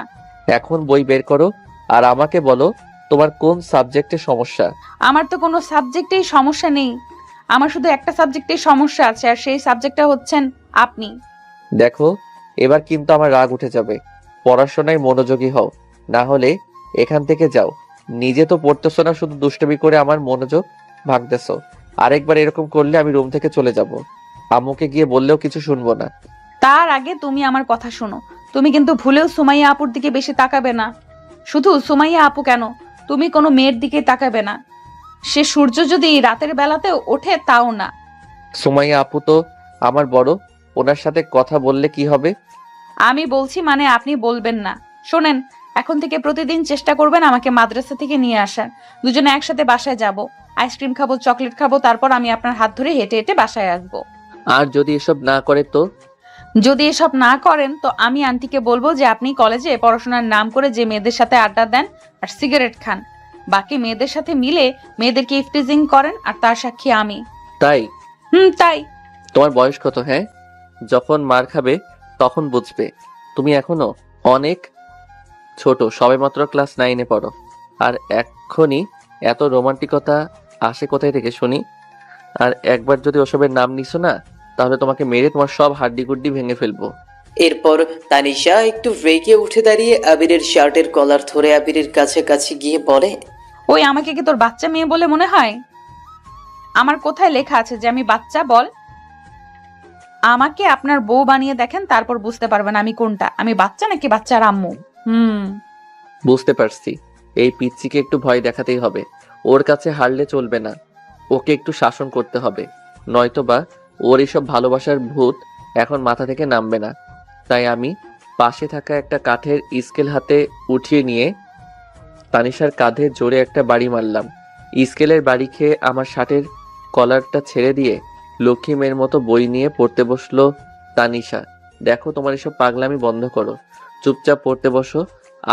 এখন বই বের করো আর আমাকে বলো তোমার কোন সাবজেক্টে সমস্যা। আমার তো কোনো সাবজেক্টেই সমস্যা নেই। আমার শুধু একটা সাবজেক্টেই সমস্যা আছে, আর সেই সাবজেক্টটা হচ্ছেন আপনি। দেখো, এবার কিন্তু আমার রাগ উঠে যাবে। পড়াশোনায় মনোযোগী হও, না হলে এখান থেকে যাও। নিজে তো পড়তেছো না, শুধু দুষ্টুমি করে আমার মনোযোগ ভাঙতেছো। আরেকবার এরকম করলে আমি রুম থেকে চলে যাব। আম্মুকে গিয়ে বললেও কিছু শুনবো না। তার আগে তুমি আমার কথা শোনো। তুমি কিন্তু ভুলেও সুমাইয়া আপুর দিকে বেশি তাকাবে না। শুধু সুমাইয়া আপু কেন, তুমি কোনো মেয়ের দিকে তাকাবে না। সে সূর্য যদি রাতের বেলাতেও ওঠে তাও না। সুমাইয়া আপু তো আমার বড়, ওনার সাথে কথা বললে কি হবে? আমি বলছি মানে আপনি বলবেন না। শোনেন, এখন থেকে প্রতিদিন চেষ্টা করবেন আমাকে মাদ্রাসা থেকে নিয়ে আসার। দুজনে একসাথে বাসায় যাব, আইসক্রিম খাবো, চকলেট খাবো, তারপর আমি আপনার হাত ধরে হেঁটে হেঁটে বাসায় আসবো। আর যদি এসব না করে তো? যদি এসব না করেন তো আমি আন্টিকে বলবো যে আপনি কলেজে পড়াশোনার নাম করে যে মেয়েদের সাথে আড্ডা দেন আর সিগারেট খান, বাকি মেয়েদের সাথে মিলে মেয়েদেরকে ইফটিজিং করেন, আর তার সাক্ষী আমি। তাই? তাই। তোমার বয়স কত? হ্যাঁ, যখন মার খাবে তখন বুঝবে। তুমি এখনো অনেক ছোট, সবেমাত্র ক্লাস 9-এ পড়ো। আর এখনই এত রোমান্টিকতা আসে কোথায় থেকে শুনি? আর একবার যদি ওসবের নাম নিছো না, তাহলে তোমাকে মেরে তোমার সব হাড্ডি গুড্ডি ভেঙে ফেলবো। এরপর তানিশা একটু রেগে উঠে দাঁড়িয়ে আবিরের শার্টের কলার ধরে আবিরের কাছে কাছে গিয়ে বলে, ওই, আমাকে কি তোর বাচ্চা মেয়ে বলে মনে হয়? আমার কোথায় লেখা আছে যে আমি বাচ্চা? বল। আমাকে আপনার বউ বানিয়ে দেখেন, তারপর বুঝতে পারবেন আমি কোনটা, আমি বাচ্চা নাকি বাচ্চার আম্মু। বুঝতে পারছি, এই পিচ্চিকে একটু ভয় দেখাতেই হবে। ওর কাছে হারলে চলবে না, ওকে একটু শাসন করতে হবে, নয়তো বা ওর এসব ভালোবাসার ভূত এখন মাথা থেকে নামবে না। তাই আমি পাশে থাকা একটা কাঠের স্কেল হাতে উঠিয়ে নিয়ে তানিশার কাঁধে জোরে একটা বাড়ি মারলাম। স্কেলের বাড়ি খেয়ে আমার শার্টের কলারটা ছেড়ে দিয়ে লক্ষ্মী মেয়ের মতো বই নিয়ে পড়তে বসলো তানিশা। দেখো, তোমার এসব পাগলামি বন্ধ করো, চুপচাপ পড়তে বসো।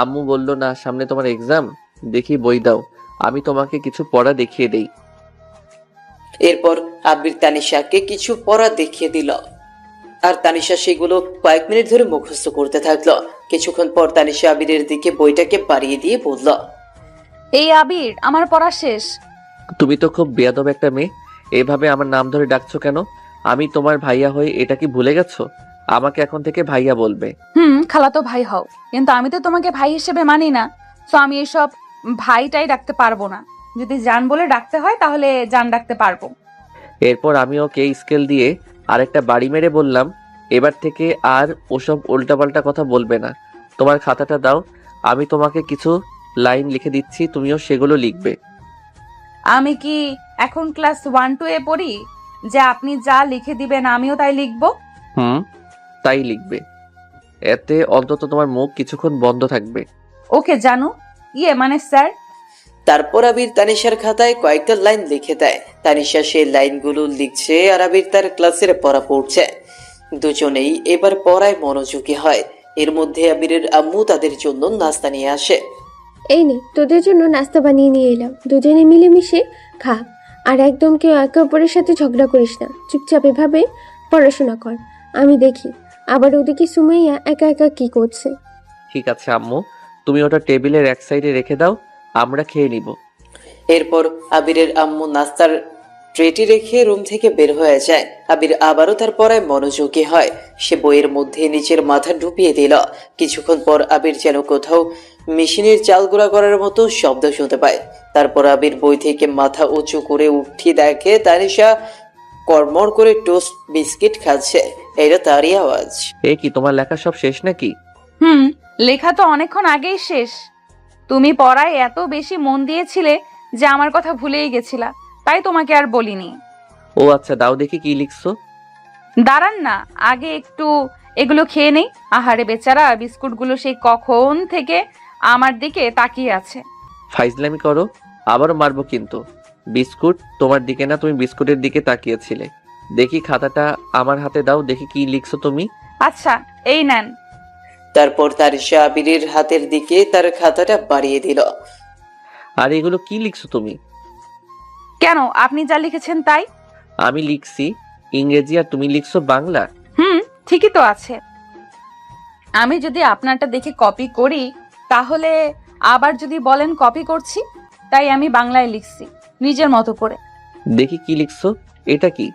আম্মু বলল না, সামনে তোমার এক্সাম, দেখি বই দাও, আমি তোমাকে কিছু পড়া দেখিয়ে দেই। এরপর আবির তানিশাকে কিছু পড়া দেখিয়ে দিল আর তানিশা সেগুলো কয়েক মিনিট ধরে মুখস্থ করতে থাকলো। কিছুক্ষণ পর তানিশা আবিরের দিকে বইটাকে বাড়িয়ে দিয়ে বলল, এই আবির, আমার পড়া শেষ। তুমি তো খুব বেয়াদব একটা মেয়ে, এভাবে আমার নাম ধরে ডাকছো কেন? আমি তোমার ভাইয়া হয়ে এটা কি ভুলে গেছো? আমাকে এখন থেকে ভাইয়া বলবে। খালাতো ভাই হও, কিন্তু আমি তো তোমাকে ভাই হিসেবে মানি না। সো আমি এসব ভাইটাই ডাকতে পারবো না। যদি জান বলে ডাকতে হয় তাহলে জান ডাকতে পারবো। এরপর আমি ওকে স্কেল দিয়ে আরেকটা বাড়ি মেরে বললাম, এবার থেকে আর ওসব উল্টাপাল্টা কথা বলবে না। তোমার খাতাটা দাও, আমি তোমাকে কিছু লাইন লিখে দিচ্ছি, তুমিও সেগুলো লিখবে। আমি কি এখন ক্লাস 1-2 এ পড়ি যে আপনি যা লিখে দিবেন আমিও তাই লিখবো? হুম, তাই লিখবে। এতে অন্তত তোমার মুখ কিছুক্ষণ বন্ধ থাকবে। ওকে জানু, মানে স্যার। তারপর আবির তানিশার খাতায় কয়েকটা লাইন লিখে দেয়। তানিশা সেই লাইনগুলো লিখছে আর আবির তার ক্লাসের পড়া পড়ছে। দুজনেই এবার পড়ায় মনোযোগী হয়। এর মধ্যে আবিরের আম্মু তাদের জন্য নাস্তা নিয়ে আসে। এই নে, তোদের জন্য নাস্তা বানিয়ে নিয়ে এলাম, দুজনে মিলেমিশে খা। আর একদম কেউ একে অপরের সাথে ঝগড়া করিস না, চুপচাপ এভাবে পড়াশোনা কর, আমি দেখি। আবার ওদিকে সুমাইয়া একা একা কি করছে। ঠিক আছে আম্মু, তুমি ওটা টেবিলের এক সাইডে রেখে দাও, আমরা খেয়ে নিব। এরপর আবিরের আম্মু নাস্তার ট্রেটি রেখে রুম থেকে বের হয়ে যায়। আবির আবারও তার পড়ায় মনোযোগী হয়। সে বইয়ের মধ্যে নিচের মাথা ডুবিয়ে দিল। কিছুক্ষণ পর আবির যেন কোথাও মেশিনের চাল গুঁড়া করার মতো শব্দ শুনতে পায়। তারপর আবির বই থেকে মাথা উঁচু করে উঠে দেখে তানিশা কড়মড় করে টোস্ট বিস্কিট খাচ্ছে। এটা তারই আওয়াজ। এ কি, তোমার লেখা সব শেষ নাকি? লেখা তো অনেকক্ষণ আগেই শেষ। তুমি পড়ায় এত বেশি মন দিয়েছিলে যে আমার কথা ভুলেই গেছিলা, তাই তোমাকে আর বলিনি। ও আচ্ছা, দাও দেখি কি লিখছো। দাঁড়ান না, আগে একটু এগুলো খেয়ে নেই। আহারে বেচারা, বিস্কুটগুলো সেই কখন থেকে আমার দিকে তাকিয়ে আছে। ফাইজলামি করো, আবারও মারবো কিন্তু। বিস্কুট তোমার দিকে না, তুমি বিস্কুটের দিকে তাকিয়েছিলে। দেখি খাতাটা আমার হাতে দাও, দেখি কি লিখছো তুমি। আচ্ছা, এই নেন। তারপর তানিশা আবিরের হাতের দিকে তার খাতাটা বাড়িয়ে দিল। আর এগুলো কি লিখছো তুমি? কেন, আপনি যা লিখেছেন তাই। আমি লিখছি ইংরেজি আর তুমি লিখছো বাংলা। ঠিকই তো আছে। আমি যদি আপনারটা দেখে কপি করি তাহলে আবার যদি বলেন কপি করছি, তাই আমি বাংলায় লিখছি নিজের মতো করে। দেখি কি লিখছো, এটা কি?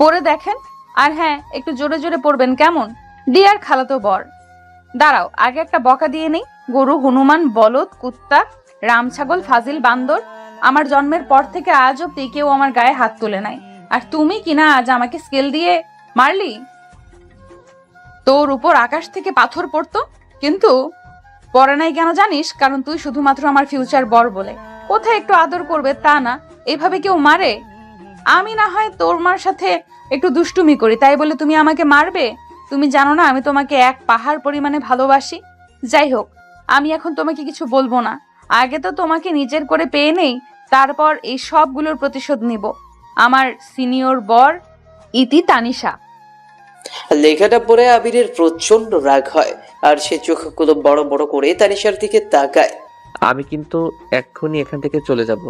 পড়ে দেখেন, আর হ্যাঁ, একটু জোরে জোরে পড়বেন কেমন? ডিয়ার খালাতো বর। দাঁড়াও, আগে একটা বকা দিয়ে নেই। গরু, হনুমান, বলদ, কুত্তা, রাম, ছাগল, ফাজিল, বান্দর, আমার জন্মের পর থেকে আজ অব্দি কেউ আমার গায়ে হাত তুলে নাই। আর তুমি কিনা আজ আমাকে স্কেল দিয়ে মারলি। তোর উপর আকাশ থেকে পাথর পড়তো, কিন্তু পড়ে নাই কেন জানিস? কারণ তুই শুধুমাত্র আমার ফিউচার বর বলে। কোথায় একটু আদর করবে তা না, এভাবে কেউ মারে? আমি না হয় তোর মার সাথে একটু দুষ্টুমি করি, তাই বলে তুমি আমাকে মারবে? তুমি জানো না আমি তোমাকে এক পাহাড় পরিমাণে ভালোবাসি। যাই হোক, আমি এখন তোমাকে কিছু বলবো না। আগে তো তোমাকে নিজের করে পেয়ে নেই, তারপর এই সবগুলোর প্রতিশোধ নিব। আমার সিনিয়র বর, ইতি তানিশা। লেখাটা পড়ে আবিরের প্রচন্ড রাগ হয় আর সে চোখগুলো বড় বড় করে তানিশার দিকে তাকায়। আমি কিন্তু এক্ষুনি এখান থেকে চলে যাব।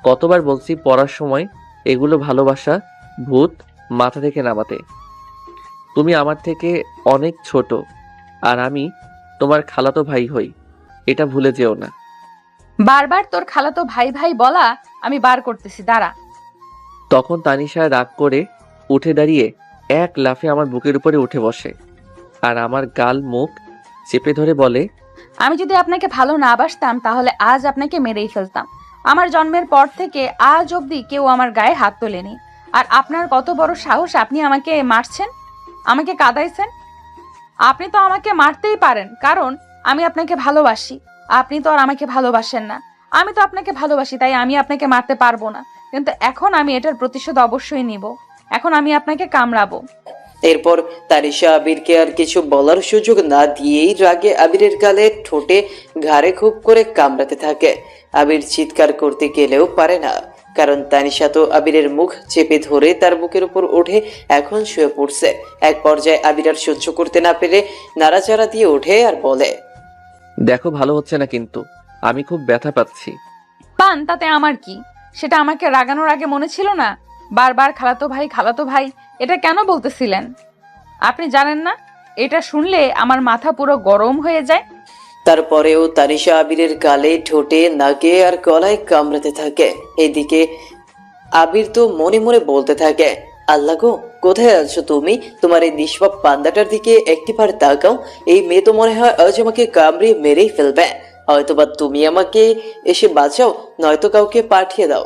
কতবার বলছি পড়ার সময় এগুলো ভালোবাসা ভূত মাথা থেকে নামাতে। তুমি আমার থেকে অনেক ছোট, আর আমি তোমার খালাতো ভাই হই, এটা ভুলে যেও না। বারবার তোর খালাতো ভাই ভাই বলা আমি বার করতেছি, দাঁড়া। তখন তানিশা রাগ করে উঠে দাঁড়িয়ে এক লাফে আমার বুকের উপরে উঠে বসে আর আমার গাল মুখ চেপে ধরে বলে, আমি যদি আপনাকে ভালো না বাসতাম তাহলে আজ আপনাকে মেরেই ফেলতাম। আমার জন্মের পর থেকে আজ অবধি কেউ আমার গায়ে হাত তোলেনি। আর আপনার কত বড় সাহস, আপনি আমাকে মারছেন, আমাকে কাঁদাইছেন। আপনি তো আমাকে মারতেই পারেন, কারণ আমি আপনাকে ভালোবাসি। আপনি তো আর আমাকে ভালোবাসেন না। আমি তো আপনাকে ভালোবাসি, তাই আমি আপনাকে মারতে পারবো না। কিন্তু এখন আমি এটার প্রতিশোধ অবশ্যই নিব। এখন আমি আপনাকে কামড়াবো। এরপর তানিশা আবিরকে আর কিছু বলার সুযোগ না দিয়েই রাগে আবিরের গালে, ঠোঁটে, ঘাড়ে খুব করে কামড়াতে থাকে। আবির চিৎকার করতে গেলেও পারে না, কারণ তানিশা তো আবিরের মুখ চেপে ধরে তার বুকের উপর উঠে এখন শুয়ে পড়ছে। এক পর্যায়ে আবির আর সহ্য করতে না পেরে নাড়াচাড়া দিয়ে ওঠে আর বলে, দেখো ভালো হচ্ছে না কিন্তু, আমি খুব ব্যথা পাচ্ছি। পান, তাতে আমার কি? সেটা আমাকে রাগানোর আগে মনে ছিল না? বারবার খালাতো ভাই খালাতো ভাই এটা কেন বলতেছিলেন? আপনি জানেন না এটা শুনলে আমার মাথা পুরো গরম হয়ে যায়। তারপরেও তানিশা আবিরের গালে, ঠোঁটে, নাকে আর গলায় কামড়াতে থাকে। এদিকে আবির তো মনে মনে বলতে থাকে, আল্লাহ গো, কোথায় আছো তুমি? তোমার এই নিষ্পাপ পান্দাটার দিকে একটিবার তাকাও। এই মেয়ে তো মনে হয় আজ আমাকে কামড়িয়ে মেরেই ফেলবে। হয়তোবা তুমি আমাকে এসে বাঁচাও, নয়তো কাউকে পাঠিয়ে দাও।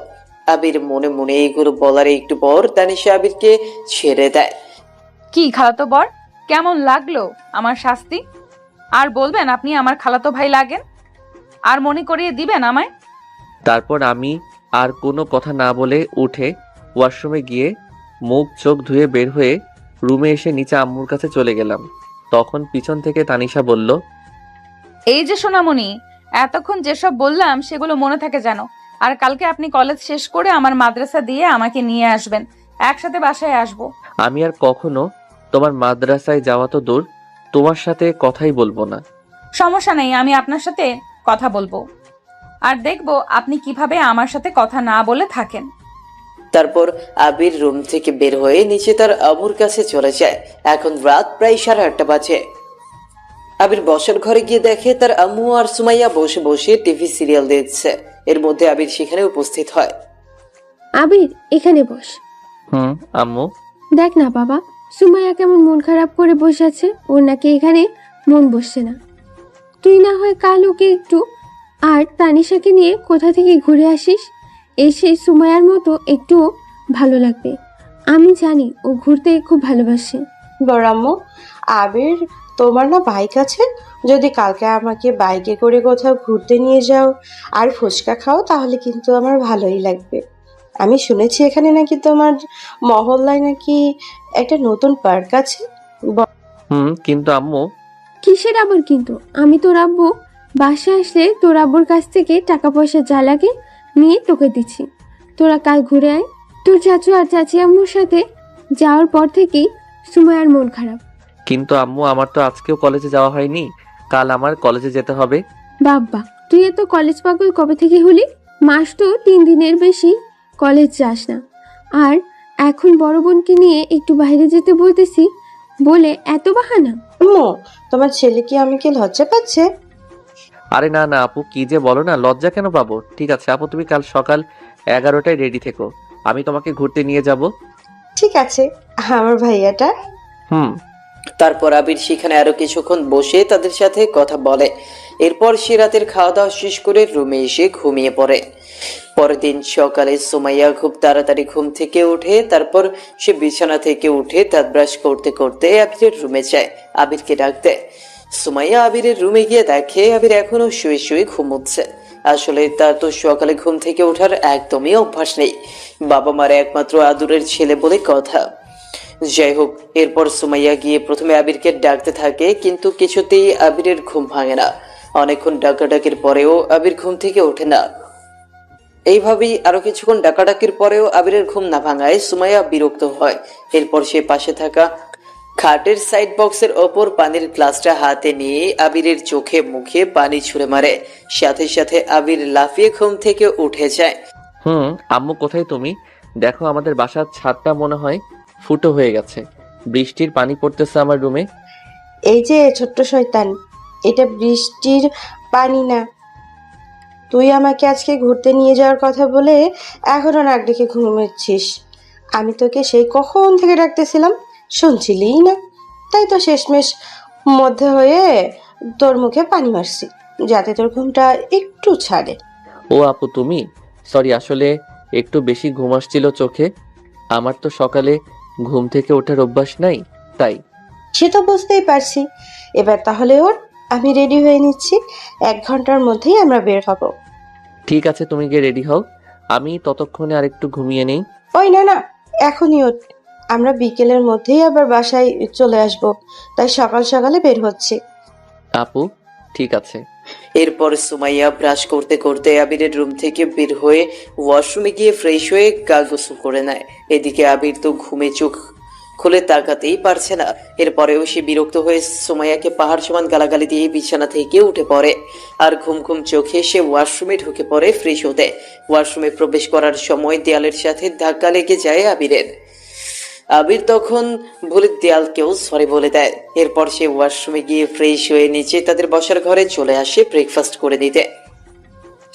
আবির মনে মনে এইগুলো বলার একটু পর তানিশা আবিরকে ছেড়ে দেয়। কি খালাতো বর, কেমন লাগলো আমার শাস্তি? আর বলবেন আপনি আমার খালাতো ভাই লাগেন? আর মনে করিয়ে দিবেন আমায়? তারপর আমি আর কোনো কথা না বলে উঠে ওয়াশরুমে গিয়ে মুখ চোখ ধুয়ে বের হয়ে রুমে এসে নিচে আম্মুর কাছে চলে গেলাম। তখন পিছন থেকে তানিশা বলল, এই যে সোনামণি, এতক্ষণ যেসব বললাম সেগুলো মনে থাকে যেন। আর কালকে আপনি কলেজ শেষ করে আমার মাদ্রাসা দিয়ে আমাকে নিয়ে আসবেন, একসাথে বাসায় আসবো। আমি আর কখনো তোমার মাদ্রাসায় যাওয়া তো দূর, তোমার সাথে কথাই বলবো না। সমস্যা নেই, আমি আপনার সাথে কথা বলবো, আর দেখবো আপনি কিভাবে আমার সাথে কথা না বলে থাকেন। তারপর আবির রুম থেকে বের হয়ে নিচে তার আম্মুর কাছে চলে যায়। এখন রাত প্রায় 8:30 বাজে। আবির বসার ঘরে গিয়ে দেখে তার আম্মু আর সুমাইয়া বসে বসে টিভি সিরিয়াল দেখছে। এর মধ্যে আবির সেখানে উপস্থিত হয়। আবির, এখানে বস। আম্মু। দেখ না বাবা, সুমাইয়া কেমন মন খারাপ করে বসে আছে, ওর নাকি এখানে মন বসছে না। তুই না হয় কাল ওকে একটু আর তানিশাকে নিয়ে কোথা থেকে ঘুরে আসিস, এসে সুমাইয়ার মতো একটুও ভালো লাগবে। আমি জানি ও ঘুরতে খুব ভালোবাসে। বড় আম্মু, আবির তোমার না বাইক আছে? যদি কালকে আমাকে বাইকে করে কোথাও ঘুরতে নিয়ে যাও আর ফুচকা খাও তাহলে কিন্তু আমার ভালোই লাগবে। আমি শুনেছি এখানে নাকি তোমার মহল্লায় নাকি একটা নতুন পার্ক আছে। কিন্তু আম্মু। কিসের আবার কিন্তু? আমি তোর আব্বু বাসায় আসলে তোর আব্বুর কাছ থেকে টাকা পয়সা যা লাগে নিয়ে তোকে দিচ্ছি। তোরা কাল ঘুরে আয়। তোর চাচু আর চাচি আম্মুর সাথে যাওয়ার পর থেকেই সুমাইয়ার মন খারাপ। কিন্তু আম্মু, আমার তো আজকেও কলেজে যাওয়া হয়নি, কাল আমার কলেজে যেতে হবে। বাবা, তুই এত কলেজ পাগল কবে থেকে হলি? মাস তো 3 দিনের বেশি কলেজ যাস না, আর এখন বড় বোনকে নিয়ে একটু বাইরে যেতে বলতেছি বলে এত বাহানা। আম্মু, তোমার ছেলে কি আমাকে লজ্জা পাচ্ছে? আরে না না আপু, কি যে বলো না, লজ্জা কেন পাবো? ঠিক আছে আপু, তুমি কাল সকাল 11টায় রেডি থেকো, আমি তোমাকে ঘুরতে নিয়ে যাব। ঠিক আছে আমার ভাইয়াটা। তারপর আবির সেখানে আরো কিছুক্ষণ বসে তাদের সাথে কথা বলে। এরপর সে রাতের খাওয়া দাওয়া শেষ করে রুমে এসে ঘুমিয়ে পড়ে। পরের দিন সকালে সুমাইয়া খুব তাড়াতাড়ি ঘুম থেকে উঠে। তারপর সে বিছানা থেকে উঠে দাঁত ব্রাশ করতে করতে আবিরের রুমে যায় আবিরকে ডাকতে। সুমাইয়া আবিরের রুমে গিয়ে দেখে আবির এখনো শুয়ে শুয়ে ঘুমোচ্ছে। আসলে তার তো সকালে ঘুম থেকে ওঠার একদমই অভ্যাস নেই, বাবা মার একমাত্র আদরের ছেলে বলে কথা। যাই হোক, এরপর সুমাইয়া গিয়ে প্রথমে আবিরকে ডাকতে থাকে, কিন্তু কিছুতেই আবিরের ঘুম ভাঙে না। অনেকক্ষণ ডাকাডাকির পরেও আবির ঘুম থেকে ওঠে না। এইভাবেই আরো কিছুক্ষণ ডাকাডাকির পরেও আবিরের ঘুম না ভাঙায় সুমাইয়া বিরক্ত হয়। এরপর সে পাশে থাকা খাটের সাইড বক্সের ওপর পানির গ্লাসটা হাতে নিয়ে আবিরের চোখে মুখে পানি ছুঁড়ে মারে। সাথে সাথে আবির লাফিয়ে ঘুম থেকে উঠে যায়। আম্মু, কোথায় তুমি? দেখো, আমাদের বাসার ছাদটা মনে হয় ফুটো হয়ে গেছে, বৃষ্টির পানি পড়তেছে আমার রুমে। এই যে ছোট্ট শয়তান, এটা বৃষ্টির পানি না। তুই আমাকে আজকে ঘুরতে নিয়ে যাওয়ার কথা বলে এখনো নাক ডেকে ঘুমাচ্ছিস। আমি তোকে সেই কখন থেকে ডাকতেছিলাম, শুনছিলিই না। তাই তো শেষমেশ মধ্যে হয়ে তোর মুখে পানি মারছি যাতে তোর ঘুমটা একটু ছাড়ে। ও আপু, তুমি? সরি, আসলে একটু বেশি ঘুম আসছিল চোখে। আমার তো সকালে ঘুম থেকে ওঠার অভ্যাস নাই, তাই। সে তো বুঝতেই পারছি। এবার তাহলে ওর, আমি রেডি হয়ে নিচ্ছি, 1 ঘন্টার মধ্যেই আমরা বের হব। ঠিক আছে, তুমি গিয়ে রেডি হও, আমি ততক্ষণে আরেকটু ঘুমিয়ে নেই। ওই না না, এখনই ওঠ, আমরা বিকেলের মধ্যেই আবার বাসায় চলে আসব, তাই সকাল সকালে বের হচ্ছে। আপু, ঠিক আছে। এরপর সুমাইয়া ব্রাশ করতে করতে আবিরের রুম থেকে বের হয়ে ওয়াশরুমে গিয়ে ফ্রেশ হয়ে গা গোসল করে নেয়। এদিকে আবির তো ঘুমে চোখ খুলে তাকাতেই পারছে না। এরপরেও সে বিরক্ত হয়ে সুমাইয়াকে পাহাড় সমান গালাগালি দিয়ে বিছানা থেকে উঠে পড়ে, আর ঘুম ঘুম চোখে সে ওয়াশরুমে ঢুকে পড়ে ফ্রেশ হতে। ওয়াশরুমে প্রবেশ করার সময় দেয়ালের সাথে ধাক্কা লেগে যায় আবিরের। আবির তখন ভুলে দেয়ালকেও সরি বলে দেয়। এরপর সে ওয়াশরুমে গিয়ে ফ্রেশ হয়ে নিচে তাদের বসার ঘরে চলে আসে ব্রেকফাস্ট করে নিতে।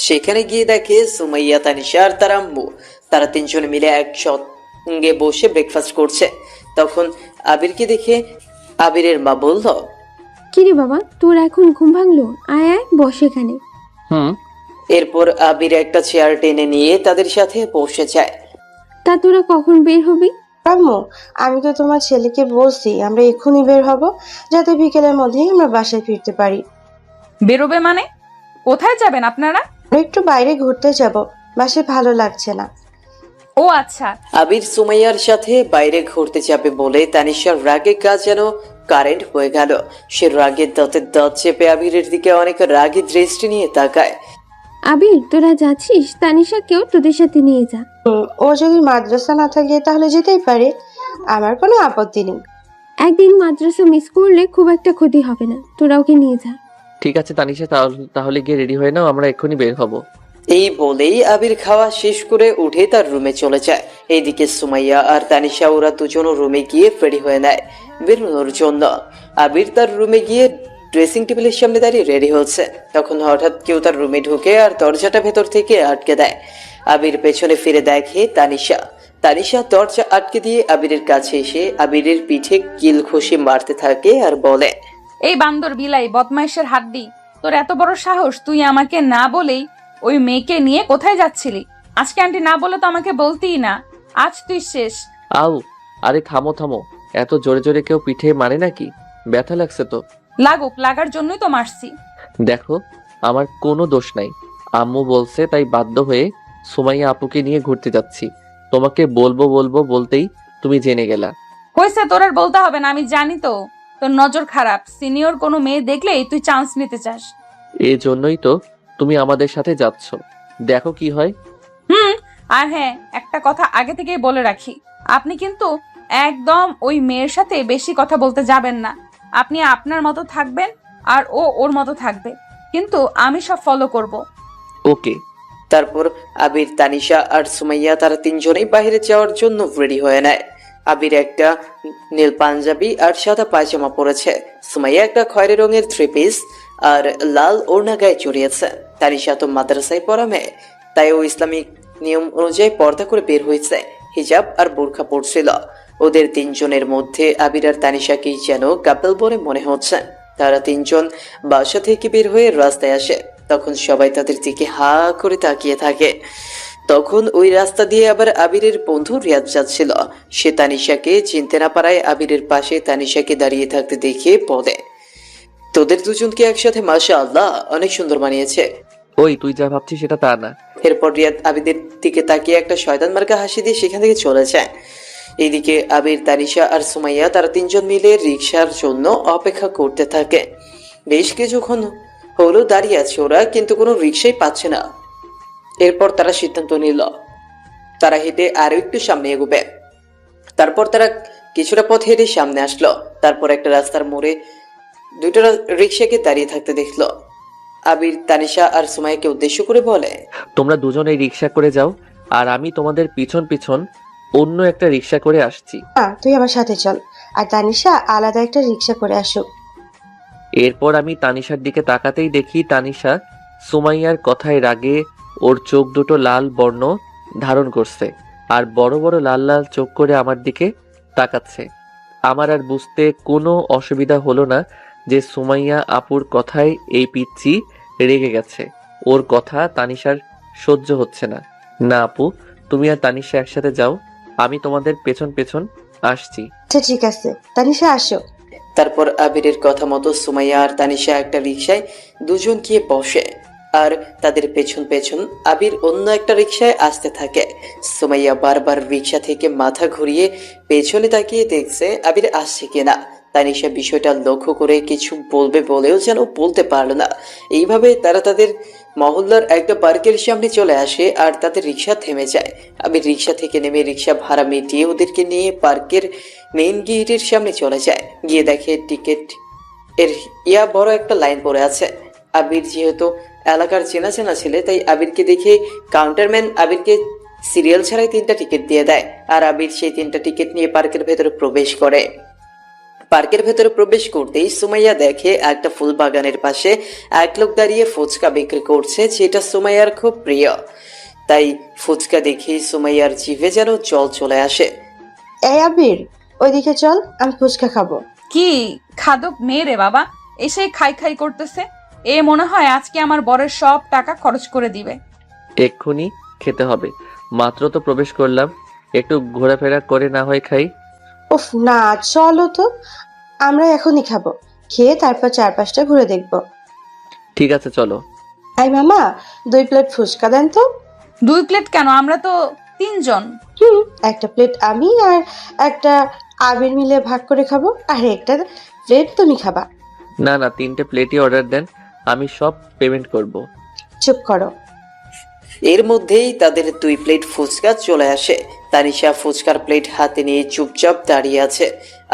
সেখানে গিয়ে দেখে সুমাইয়া, তানিশা আর তার আম্মু, তারা 3 জন মিলে একসঙ্গে বসে ব্রেকফাস্ট করছে। তখন আবিরকে দেখে আবিরের মা বলল, কিরে বাবা, তোর এখন ঘুম ভাঙলো? আয় আয় বস এখানে। হুম। এরপর আবির একটা চেয়ার টেনে নিয়ে তাদের সাথে বসে যায়। তা তোরা কখন বের হবি? আম্মু, আমি তো তোমার ছেলেকে বলছি আমরা এক্ষুনি বের হব, যাতে বিকেলের মধ্যেই আমরা বাসায় ফিরতে পারি। বেরোবে মানে? কোথায় যাবেন আপনারা? আমরা একটু বাইরে ঘুরতে যাব, বাসায় ভালো লাগছে না। ও আচ্ছা। আবির সুমাইয়ার সাথে বাইরে ঘুরতে যাবে বলে তানিশার রাগে গা যেন কারেন্ট হয়ে গেল। সে রাগে দাঁতের দাঁত চেপে আবিরের দিকে অনেক রাগী দৃষ্টি নিয়ে তাকায়। আবির, তোরা যাচ্ছিস, তানিশাকেও তোদের সাথে নিয়ে যা। ও যদি মাদ্রাসা না থাকে তাহলে যেতেই পারে, আমার কোনো আপত্তি নেই। একদিন মাদ্রাসা মিস করলে খুব একটা ক্ষতি হবে না, তোরা ওকে নিয়ে যা। ঠিক আছে তানিশা, তাহলে গিয়ে রেডি হয়ে নাও, আমরা এক্ষুনি বের হব। এই বলেই আবির খাওয়া শেষ করে উঠে তার রুমে চলে যায়। এইদিকে সুমাইয়া আর তানিশা ওরা দুজনও রুমে গিয়ে রেডি হয়ে নেয় বেরোনোর জন্য। আবির তার রুমে গিয়ে ড্রেসিং টেবিলের সামনে দাঁড়িয়ে রেডি হচ্ছে। তখন হঠাৎ কেউ তার রুমে ঢুকে আর দরজাটা ভেতর থেকে আটকে দেয়। আবির পেছনে ফিরে দেখে তানিশা। তানিশা দরজা আটকে দিয়ে আবিরের কাছে এসে আবিরের পিঠে কিল ঘষে মারতে থাকে আর বলে, এই বান্দর বিলাই বদমাইশের হাড্ডি, তোর এত বড় সাহস, তুই আমাকে না বলেই ওই মেয়েকে নিয়ে কোথায় যাচ্ছিলি? আজকে আন্টি না বলে তো আমাকে বলতিই না। আজ তুই শেষ। আউ, আরে থামো থামো, এত জোরে জোরে কেউ পিঠে মারে নাকি? ব্যথা লাগছে তো? লাগুক, লাগার জন্যই তো মারছি। দেখো, আমার কোনো দোষ নাই, আম্মু বলছে তাই বাধ্য হয়ে সুমাইয়া আপুকে নিয়ে ঘুরতে যাচ্ছি। তোমাকে বলবো বলবো বলতেই তুমি জেনে গেলা। হয়েছে, তোর আর বলতে হবে না, আমি জানি তো তোর নজর খারাপ। সিনিয়র কোনো মেয়ে দেখলেই তুই চান্স নিতে চাস। এই জন্যই তো তুমি আমাদের সাথে যাচ্ছ, দেখো কি হয়। আর হ্যাঁ, একটা কথা আগে থেকেই বলে রাখি, আপনি কিন্তু একদম ওই মেয়ের সাথে বেশি কথা বলতে যাবেন না। আপনি আপনার মতো থাকবেন আর ও ওর মতো থাকবে, কিন্তু আমি সব ফলো করব। ওকে। তারপর আবির, তানিশা আর সুমাইয়া তারা তিনজনেই বাইরে যাওয়ার জন্য রেডি হয়ে নেয়। আবির একটা নীল পাঞ্জাবি আর সাদা পায়জামা পরেছে। সুমাইয়া একটা খয়েরি রঙের থ্রি পিস আর লাল ওড়না গায়ে জড়িয়েছে। তানিশা তো মাদ্রাসায় পড়া মেয়ে, তাই ও ইসলামিক নিয়ম অনুযায়ী পর্দা করে বের হয়েছে, হিজাব আর বোরখা পরছিল। ওদের তিনজনের মধ্যে আবির আর তানিশাকেই যেন কাপল বলে মনে হচ্ছে। তারা তিনজন বাসা থেকে বের হয়ে রাস্তায় আসে। তখন সবাই তাদের দিকে হা করে তাকিয়ে থাকে। তখন ওই রাস্তা দিয়ে আবার আবিরের বন্ধু রিয়াদ যাচ্ছিল। সে তানিশাকে চিনতে না পারায় আবিরের পাশে তানিশাকে দাঁড়িয়ে থাকতে দেখে বলে, তোদের দুজনকে একসাথে মাশাআল্লাহ অনেক সুন্দর মানিয়েছে। ওই তুই যা ভাবছিস সেটা তা না। এরপর রিয়াদ আবিদের দিকে তাকিয়ে একটা শয়তান মার্কা হাসি দিয়ে সেখান থেকে চলে যায়। এইদিকে আবির, তানিশা আর সুমাইয়া তারা তিনজন মিলে রিক্সার জন্য অপেক্ষা করতে থাকে। বেশ কিছুক্ষণ হলো দাঁড়িয়ে আছে ওরা, কিন্তু কোনো রিক্সাই পাচ্ছে না। এরপর তারা সিদ্ধান্ত নিল তারা হেঁটে আরো একটু সামনে এগোবে। তারপর তারা কিছুটা পথ হেঁটে সামনে আসলো। তারপর একটা রাস্তার মোড়ে দুটো রিক্সাকে দাঁড়িয়ে থাকতে দেখলো। আবির তানিশা আর সুমাইয়াকে উদ্দেশ্য করে বলে, তোমরা দুজন এই রিক্সা করে যাও, আর আমি তোমাদের পিছন পিছন অন্য একটা রিক্সা করে আসছি। তুই আমার সাথে চল, আর তানিশা আলাদা একটা রিক্সা করে আসুক। এরপর আমি তানিশার দিকে তাকাতেই দেখি তানিশা সুমাইয়ার কথায় রাগে ওর চোখ দুটো লাল বর্ণ ধারণ করছে আর বড় বড় লাল লাল চোখ করে আমার দিকে তাকাচ্ছে। আমার আর বুঝতে কোনো অসুবিধা হলো না যে সুমাইয়া আপুর কথায় এই পিচ্চি রেগে গেছে। ওর কথা তানিশার সহ্য হচ্ছে না। না আপু, তুমি আর তানিশা একসাথে যাও, আমি তোমাদের পেছন পেছন আসছি। আচ্ছা ঠিক আছে, তানিশা আসো। তারপর আবিরের কথা মতো সুমাইয়া আর তানিশা একটা রিক্সায় দুজন গিয়ে বসে, আর তাদের পেছন পেছন আবির অন্য একটা রিক্সায় আসতে থাকে। সুমাইয়া বারবার রিক্সা থেকে মাথা ঘুরিয়ে পেছনে তাকিয়ে দেখছে আবির আসছে কিনা। তানিশা বিষয়টা লক্ষ্য করে কিছু বলবে বলেও যেন বলতে পারলো না। এইভাবে তারা তাদের মহল্লার একটা পার্কের সামনে চলে আসে আর তাদের রিক্সা থেমে যায়। আবির রিক্সা থেকে নেমে রিক্সা ভাড়া মিটিয়ে ওদেরকে নিয়ে পার্কের মেইন গেটের সামনে চলে যায়। গিয়ে দেখে টিকিট এর বড় একটা লাইন পড়ে আছে। আবির যেহেতু এলাকার চেনা চেনা ছেলে, তাই আবিরকে দেখে কাউন্টারম্যান আবিরকে সিরিয়াল ছাড়াই 3টা টিকিট দিয়ে দেয়। আর আবির সেই 3টা টিকিট নিয়ে পার্কের ভেতরে প্রবেশ করে। পার্কের ভেতরে প্রবেশ করতেই সুমাইয়া দেখে একটা ফুল বাগানের পাশে এক লোক দাঁড়িয়ে ফুচকা বিক্রি করছে, যেটা সুমাইয়ার খুব প্রিয়। তাই ফুচকা দেখেই সুমাইয়ার জিভে যেন জল চলে আসে। এই আবির, ওইদিকে চল, আমি ফুচকা খাবো। কি খাদক মেয়ে রে বাবা, এসে খাই খাই করতেছে। এ মনে হয় আজকে আমার বরের সব টাকা খরচ করে দিবে। এক্ষুনি খেতে হবে, মাত্র তো প্রবেশ করলাম, একটু ঘোরাফেরা করে না হয় খাই। উফ না, চলো তো, আমরা এখনই খাবো, খেয়ে তারপর চারপাশটা ঘুরে দেখবো। ঠিক আছে চলো। আই মামা, 2 প্লেট ফুচকা দেন তো। 2 প্লেট কেন? আমরা তো 3 জন। একটা প্লেট আমি আর একটা আবির মিলে ভাগ করে খাবো, আর একটা প্লেট তুমি খাবা। না না, 3টে প্লেটই অর্ডার দেন, আমি সব পেমেন্ট করব। চুপ করো। এর মধ্যেই তাদের 2 প্লেট ফুচকা চলে আসে। তানিশা ফুচকার প্লেট হাতে নিয়ে চুপচাপ দাঁড়িয়ে আছে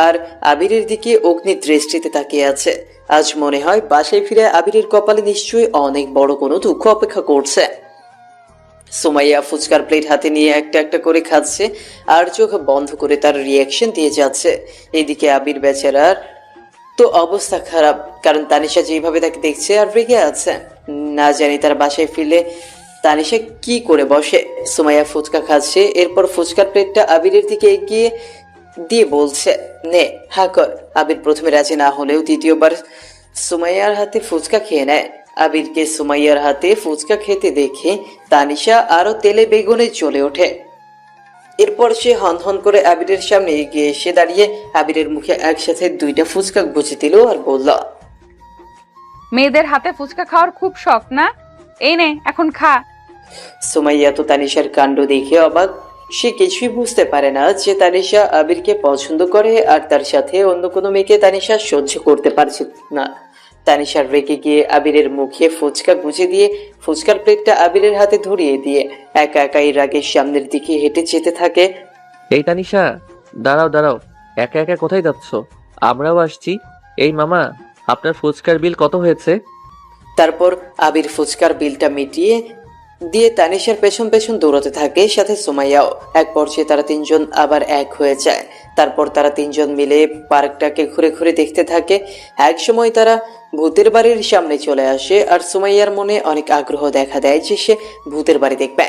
আর আবিরের দিকে অগ্নি দৃষ্টিতে তাকিয়ে আছে। আজ মনে হয় বাসায় ফিরে আবিরের কপালে নিশ্চয়ই অনেক বড় কোনো দুঃখ অপেক্ষা করছে। সুমাইয়া ফুচকার প্লেট হাতে নিয়ে একটা একটা করে খাচ্ছে আর চোখ বন্ধ করে তার রিয়াকশন দিয়ে যাচ্ছে। এদিকে আবির বেচারার তো অবস্থা খারাপ, কারণ তানিশা যেভাবে তাকে দেখছে আর রেগে আছে। না জানি তার বাসায় ফিরলে তানিশা কি করে বসে। সুমাইয়া ফুচকা খাচ্ছে, এরপর ফুচকার প্লেটটা আবিরের দিকে এগিয়ে দিয়ে বলছে, নে হা কর। আবির প্রথমে রাজি না হলেও দ্বিতীয়বার সুমাইয়ার হাতে ফুচকা খেয়ে নেয়। আবিরকে সুমাইয়ার হাতে ফুচকা খেতে দেখে তানিশা আরো তেলে বেগুনে জ্বলে ওঠে। এরপর সে হন করে আবিরের সামনে এগিয়ে এসে দাঁড়িয়ে আবিরের মুখে একসাথে 2টা ফুচকা গুঁজে দিল আর বলল, মেয়েদের হাতে ফুচকা খাওয়ার খুব শখ না? এই নে এখন খা। সুমাইয়া তো তানিশার কাণ্ড দেখে অবাক। সে কিছুই বুঝতে পারে না যে তানিশা আবিরকে পছন্দ করে আর তার সাথে অন্য কোনো মেয়েকে তানিশা সহ্য করতে পারছে না। তানিশার রেগে গিয়ে আবিরের মুখে ফুচকা গুঁজে দিয়ে ফুচকার প্লেটটা আবিরের হাতে ধরিয়ে দিয়ে একা একাই রাগের সামনের দিকে হেঁটে যেতে থাকে। এই তানিশা, দাঁড়াও দাঁড়াও, একা একা কোথায় যাচ্ছ? আমরাও আসছি। এই মামা, আপনার ফুচকার বিল কত হয়েছে? তারপর আবির ফুচকার বিলটা মিটিয়ে দিয়ে তানিশার পেছন পেছন দৌড়াতে থাকে, সাথে সুমাইয়াও। এক পর্যায়ে তারা 3 জন আবার এক হয়ে যায়। তারপর তারা 3 জন মিলে পার্কটাকে ঘুরে ঘুরে দেখতে থাকে। এক সময় তারা ভূতের বাড়ির সামনে চলে আসে আর সুমাইয়ার মনে অনেক আগ্রহ দেখা দেয় যে সে ভূতের বাড়ি দেখবে।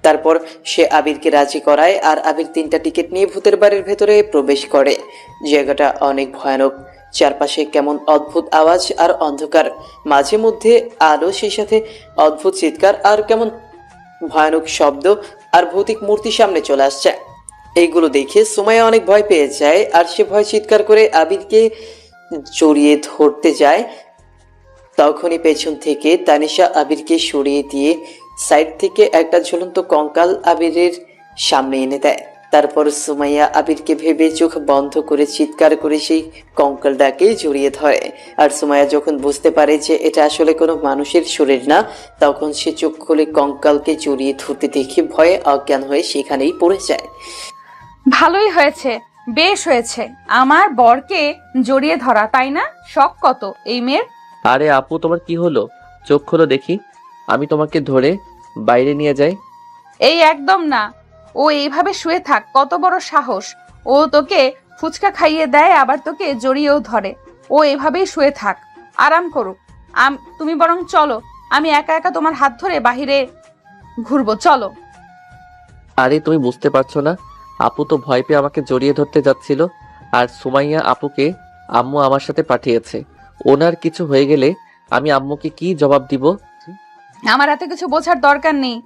তারপর সে আবিরকে রাজি করায় আর আবির 3টা টিকিট নিয়ে ভূতের বাড়ির ভেতরে প্রবেশ করে। জায়গাটা অনেক ভয়ানক, চারপাশে কেমন অদ্ভুত আওয়াজ আর অন্ধকার, মাঝে মধ্যে আলো, সেই সাথে অদ্ভুত চিৎকার আর কেমন ভয়ানক শব্দ আর ভৌতিক মূর্তি সামনে চলে আসছে। এইগুলো দেখে সুমাইয়া অনেক ভয় পেয়ে যায় আর সে ভয় চিৎকার করে আবিরকে জড়িয়ে ধরতে যায়। তখনই পেছন থেকে তানিশা আবিরকে সরিয়ে দিয়ে সাইড থেকে একটা ঝুলন্ত কঙ্কাল আবিরের সামনে এনে দেয়। তারপর সুমাইয়া আবিরকে ভেবে চোখ বন্ধ করে চিৎকার করে সেই কঙ্কালটাকে জড়িয়ে ধরে। আর সুমাইয়া যখন বুঝতে পারে যে এটা আসলে কোনো মানুষের শরীর না, তখন সে চোখ খুলে কঙ্কালকে জড়িয়ে ধরতে দেখে ভয়ে অজ্ঞান হয়ে সেখানেই পড়ে যায়। ভালোই হয়েছে, বেশ হয়েছে। আমার বরকে জড়িয়ে ধরা, তাই না? শখ কত এই মেয়ের। আরে আপু, তোমার কি হলো? চোখ খোলো দেখি, আমি তোমাকে ধরে বাইরে নিয়ে যাই। এই একদম না, ও এইভাবে শুয়ে থাক, কত বড় সাহস! ও তোকে ফুচকা খাইয়ে দেয় আবার তোকে জড়িয়েও ধরে। ও এভাবেই শুয়ে থাক, আরাম করুক। তুমি বরং চলো, আমি একা একা তোমার হাত ধরে বাহিরে ঘুরবো, চলো। আরে তুমি বুঝতে পারছো না, আপু তো ভয় পেয়ে আমাকে জড়িয়ে ধরতে যাচ্ছিল, আর সুমাইয়া আপুকে আম্মু আমার সাথে পাঠিয়েছে। ওনার কিছু হয়ে গেলে আমি আম্মুকে কি জবাব দিব? আমার এত কিছু বোঝার দরকার নেই।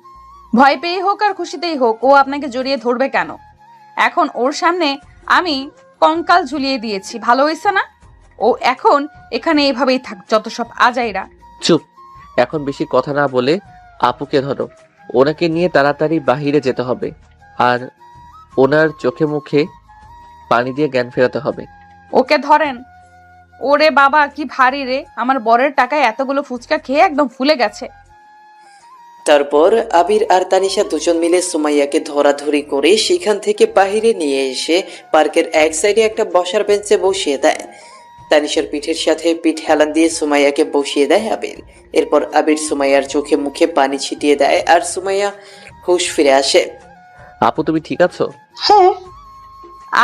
ভয় পেয়ে হোক আর খুশিতেই হোক, ও আপনাকে জড়িয়ে ধরবে কেন? এখন ওর সামনে আমি কঙ্কাল ঝুলিয়ে দিয়েছি, ভালো হয়েছে না? ও এখন এখানে এভাবেই থাক, যত সব আজাইরা। চুপ, এখন বেশি কথা না বলে আপুকে ধরো। ওনাকে নিয়ে তাড়াতাড়ি বাহিরে যেতে হবে আর ওনার চোখে মুখে পানি দিয়ে জ্ঞান ফেরাতে হবে। ওকে ধরেন। ওরে বাবা, কি ভারী রে! আমার বরের টাকায় এতগুলো ফুচকা খেয়ে একদম ফুলে গেছে। তারপর আবির আর তানিশা দুজন মিলে সুমাইয়াকে ধরাধরি করে সেখান থেকে বাহিরে নিয়ে এসে পার্কের এক সাইডে একটা বসার বেঞ্চে বসিয়ে দেয়। তানিশার পিঠের সাথে পিঠ হেলান দিয়ে সুমাইয়াকে বসিয়ে দেয় আবির। এরপর আবির সুমাইয়ার চোখে মুখে পানি ছিটিয়ে দেয় আর সুমাইয়া হুঁশ ফিরে আসে। আপু তুমি ঠিক আছো? হ্যাঁ।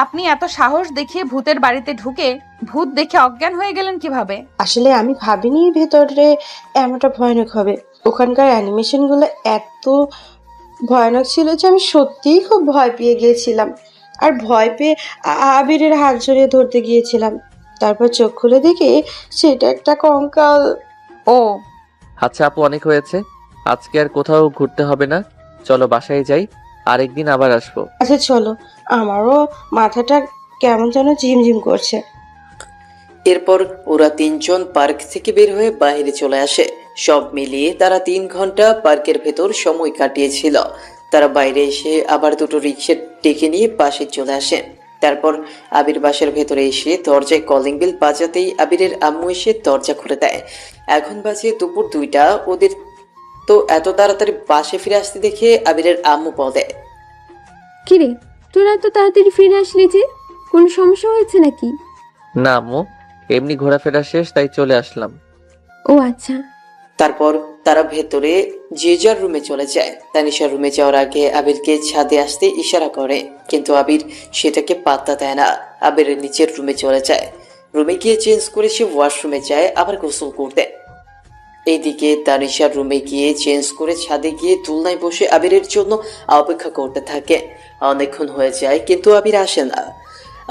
আপনি এত সাহস দেখিয়ে ভূতের বাড়িতে ঢুকে ভূত দেখে অজ্ঞান হয়ে গেলেন কিভাবে? আসলে আমি ভাবিনি ভেতরে এমনটা ভয়ানক হবে। ওখানকার অ্যানিমেশন গুলো এত ভয়ানক ছিল যে আমি সত্যিই খুব ভয় পেয়ে গিয়েছিলাম। আর ভয় পেয়ে আবিরের হাত জড়িয়ে ধরতে গিয়েছিলাম। তারপর চোখ খুলে দেখে সেটা একটা কঙ্কাল। ও, আচ্ছা আপু, অনেক হয়েছে। আজকে আর কোথাও ঘুরতে হবে না, চলো বাসায় যাই, আরেকদিন আবার আসবো। আচ্ছা চলো, আমারও মাথাটা কেমন যেন ঝিমঝিম করছে। এরপর ওরা তিনজন পার্ক থেকে বের হয়ে বাইরে চলে আসে। সব মিলিয়ে তারা 3 ঘন্টা পার্কের ভেতর সময় কাটিয়েছিল। তারা বাইরে এসে আবার দুটো রিক্সা ডেকে নিয়ে বাসে চলে আসে। তারপর আবির বাসার ভেতরে এসে দরজায় কলিং বেল বাজাতেই আবিরের আম্মু এসে দরজা খুলে দেয়। এখন বাজে দুপুর 2টা। ওদের তো এত তাড়াতাড়ি বাসে ফিরে আসতে দেখে আবিরের আম্মু বলে, কিরে, তোরা এত তাড়াতাড়ি ফিরে আসলি যে? কোনো সমস্যা হয়েছে নাকি? না আম্মু, এমনি ঘোরাফেরা শেষ তাই চলে আসলাম। ও আচ্ছা। তারপর তারা ভেতরে যে যার রুমে চলে যায়। তানিশা রুমে যাওয়ার আগে আবিরকে ছাদে আসতে ইশারা করে, কিন্তু আবির সেটাকে পাত্তা দেয় না। আবির নিচের রুমে চলে যায়। রুমে গিয়ে চেঞ্জ করে সে ওয়াশরুমে যায় আবার গোসল করতে। এইদিকে তানিশার রুমে গিয়ে চেঞ্জ করে ছাদে গিয়ে তুলনায় বসে আবিরের জন্য অপেক্ষা করতে থাকে। অনেকক্ষণ হয়ে যায় কিন্তু আবির আসে না।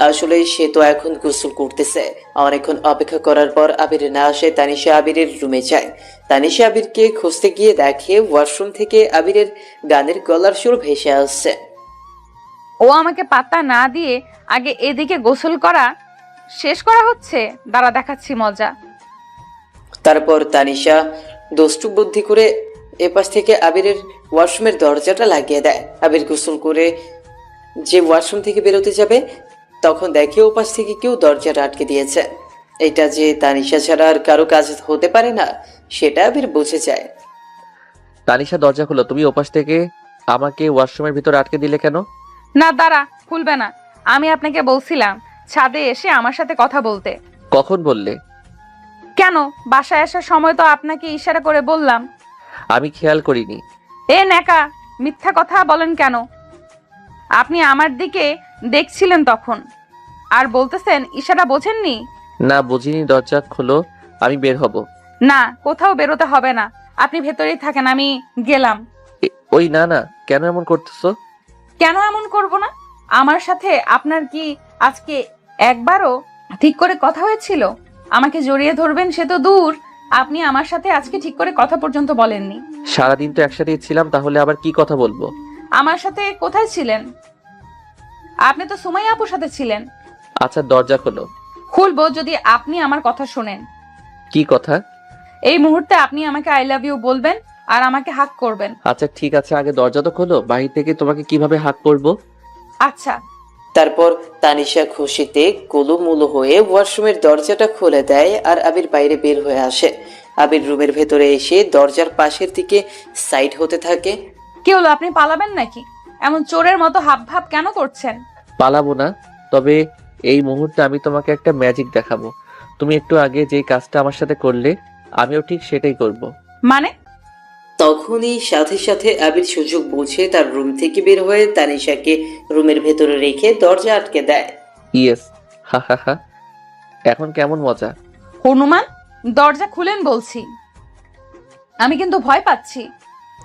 আসলে সে তো এখন গোসল করতেছে। অনেকক্ষণ অপেক্ষা করার পর আবির না আসে তানিশা আবিরের রুমে যায়। তানিশা আবিরকে খুঁজতে গিয়ে দেখে ওয়াশরুম থেকে আবিরের গানের গলার সুর ভেসে আসছে। ও আমাকে পাত্তা না দিয়ে আগে এদিকে গোসল করা শেষ করা হচ্ছে, দাঁড়া দেখাচ্ছি মজা। তারপর তানিশা দুষ্টু বুদ্ধি করে এপাশ থেকে আবিরের ওয়াশরুমের দরজাটা লাগিয়ে দেয়। আবির গোসল করে যে ওয়াশরুম থেকে বেরোতে যাবে তখন দেখে ওপাশ থেকে কেউ দরজাটা আটকে দিয়েছে। এটা যে তানিশা ছাড়া আর কারো কাজ হতে পারে না সেটা আবির বুঝে যায়। তানিশা দরজা খোলো, তুমি ওপাশ থেকে আমাকে ওয়াশরুমের ভিতর আটকে দিলে কেন? না দাঁড়া, খুলবে না। আমি আপনাকে বলছিলাম ছাদে এসে আমার সাথে কথা বলতে। কখন বললে? কেন, বাসায় আসার সময় তো আপনাকে ইশারা করে বললাম। আমি খেয়াল করিনি। এ নেকা, মিথ্যা কথা বলেন কেন? আপনি আমার দিকে দেখছিলেন তখন আর বলতেছেন ইশারা বোঝেননি? না বুঝিনি, দরজা খোলো, আমি বের হব। না, কোথাও বেরোতে হবে না, আপনি ভেতরেই থাকেন, আমি গেলাম। ওই না না, কেন এমন করতেছো? কেন এমন করব না? আমার সাথে আপনার কি আজকে একবারও ঠিক করে কথা হয়েছিল? আমাকে জড়িয়ে ধরবেন সে তো দূর, আপনি আমার সাথে আজকে ঠিক করে কথা পর্যন্ত বলেননি। সারাদিন তো একসাথেই ছিলাম, তাহলে আবার কি কথা বলবো? আমার সাথে কোথায় ছিলেন? আপনি তো সুমাইয়া আপুর সাথে ছিলেন। আচ্ছা দরজা খোলো। খুলবো যদি আপনি আমার কথা শোনেন। কি কথা? এই মুহূর্তে আপনি আমাকে আই লাভ ইউ বলবেন আর আমাকে হাক করবেন। আচ্ছা ঠিক আছে, আগে দরজা তো খোলো, বাহির থেকে তোমাকে কিভাবে হাক করব? আচ্ছা। তারপর তানিশা খুশিতে গোলুমুলু হয়ে ওয়াশরুমের দরজাটা খুলে দেয় আর আবির বাইরে বের হয়ে আসে। আবির রুমের ভেতরে এসে দরজার পাশের দিকে সাইড হতে থাকে। কি হলো, আপনি পালাবেন নাকি? এমন চোরের মতো হাব ভাব কেন করছেন? পালাবো না, তবে এই মুহূর্তে আমি তোমাকে একটা ম্যাজিক দেখাবো। তুমি একটু আগে যেই কাজটা আমার সাথে করলে, আমিও ঠিক সেটাই করব। মানে? তখনই সাথে সাথে আবির সুযোগ বুঝে তার রুম থেকে বের হয়ে তানিশাকে রুমের ভেতরে রেখে দরজা আটকে দেয়। ইয়েস, হা হা হা। এখন কেমন মজা? হনুমান, দরজা খুলেন বলছি। আমি কিন্তু ভয় পাচ্ছি।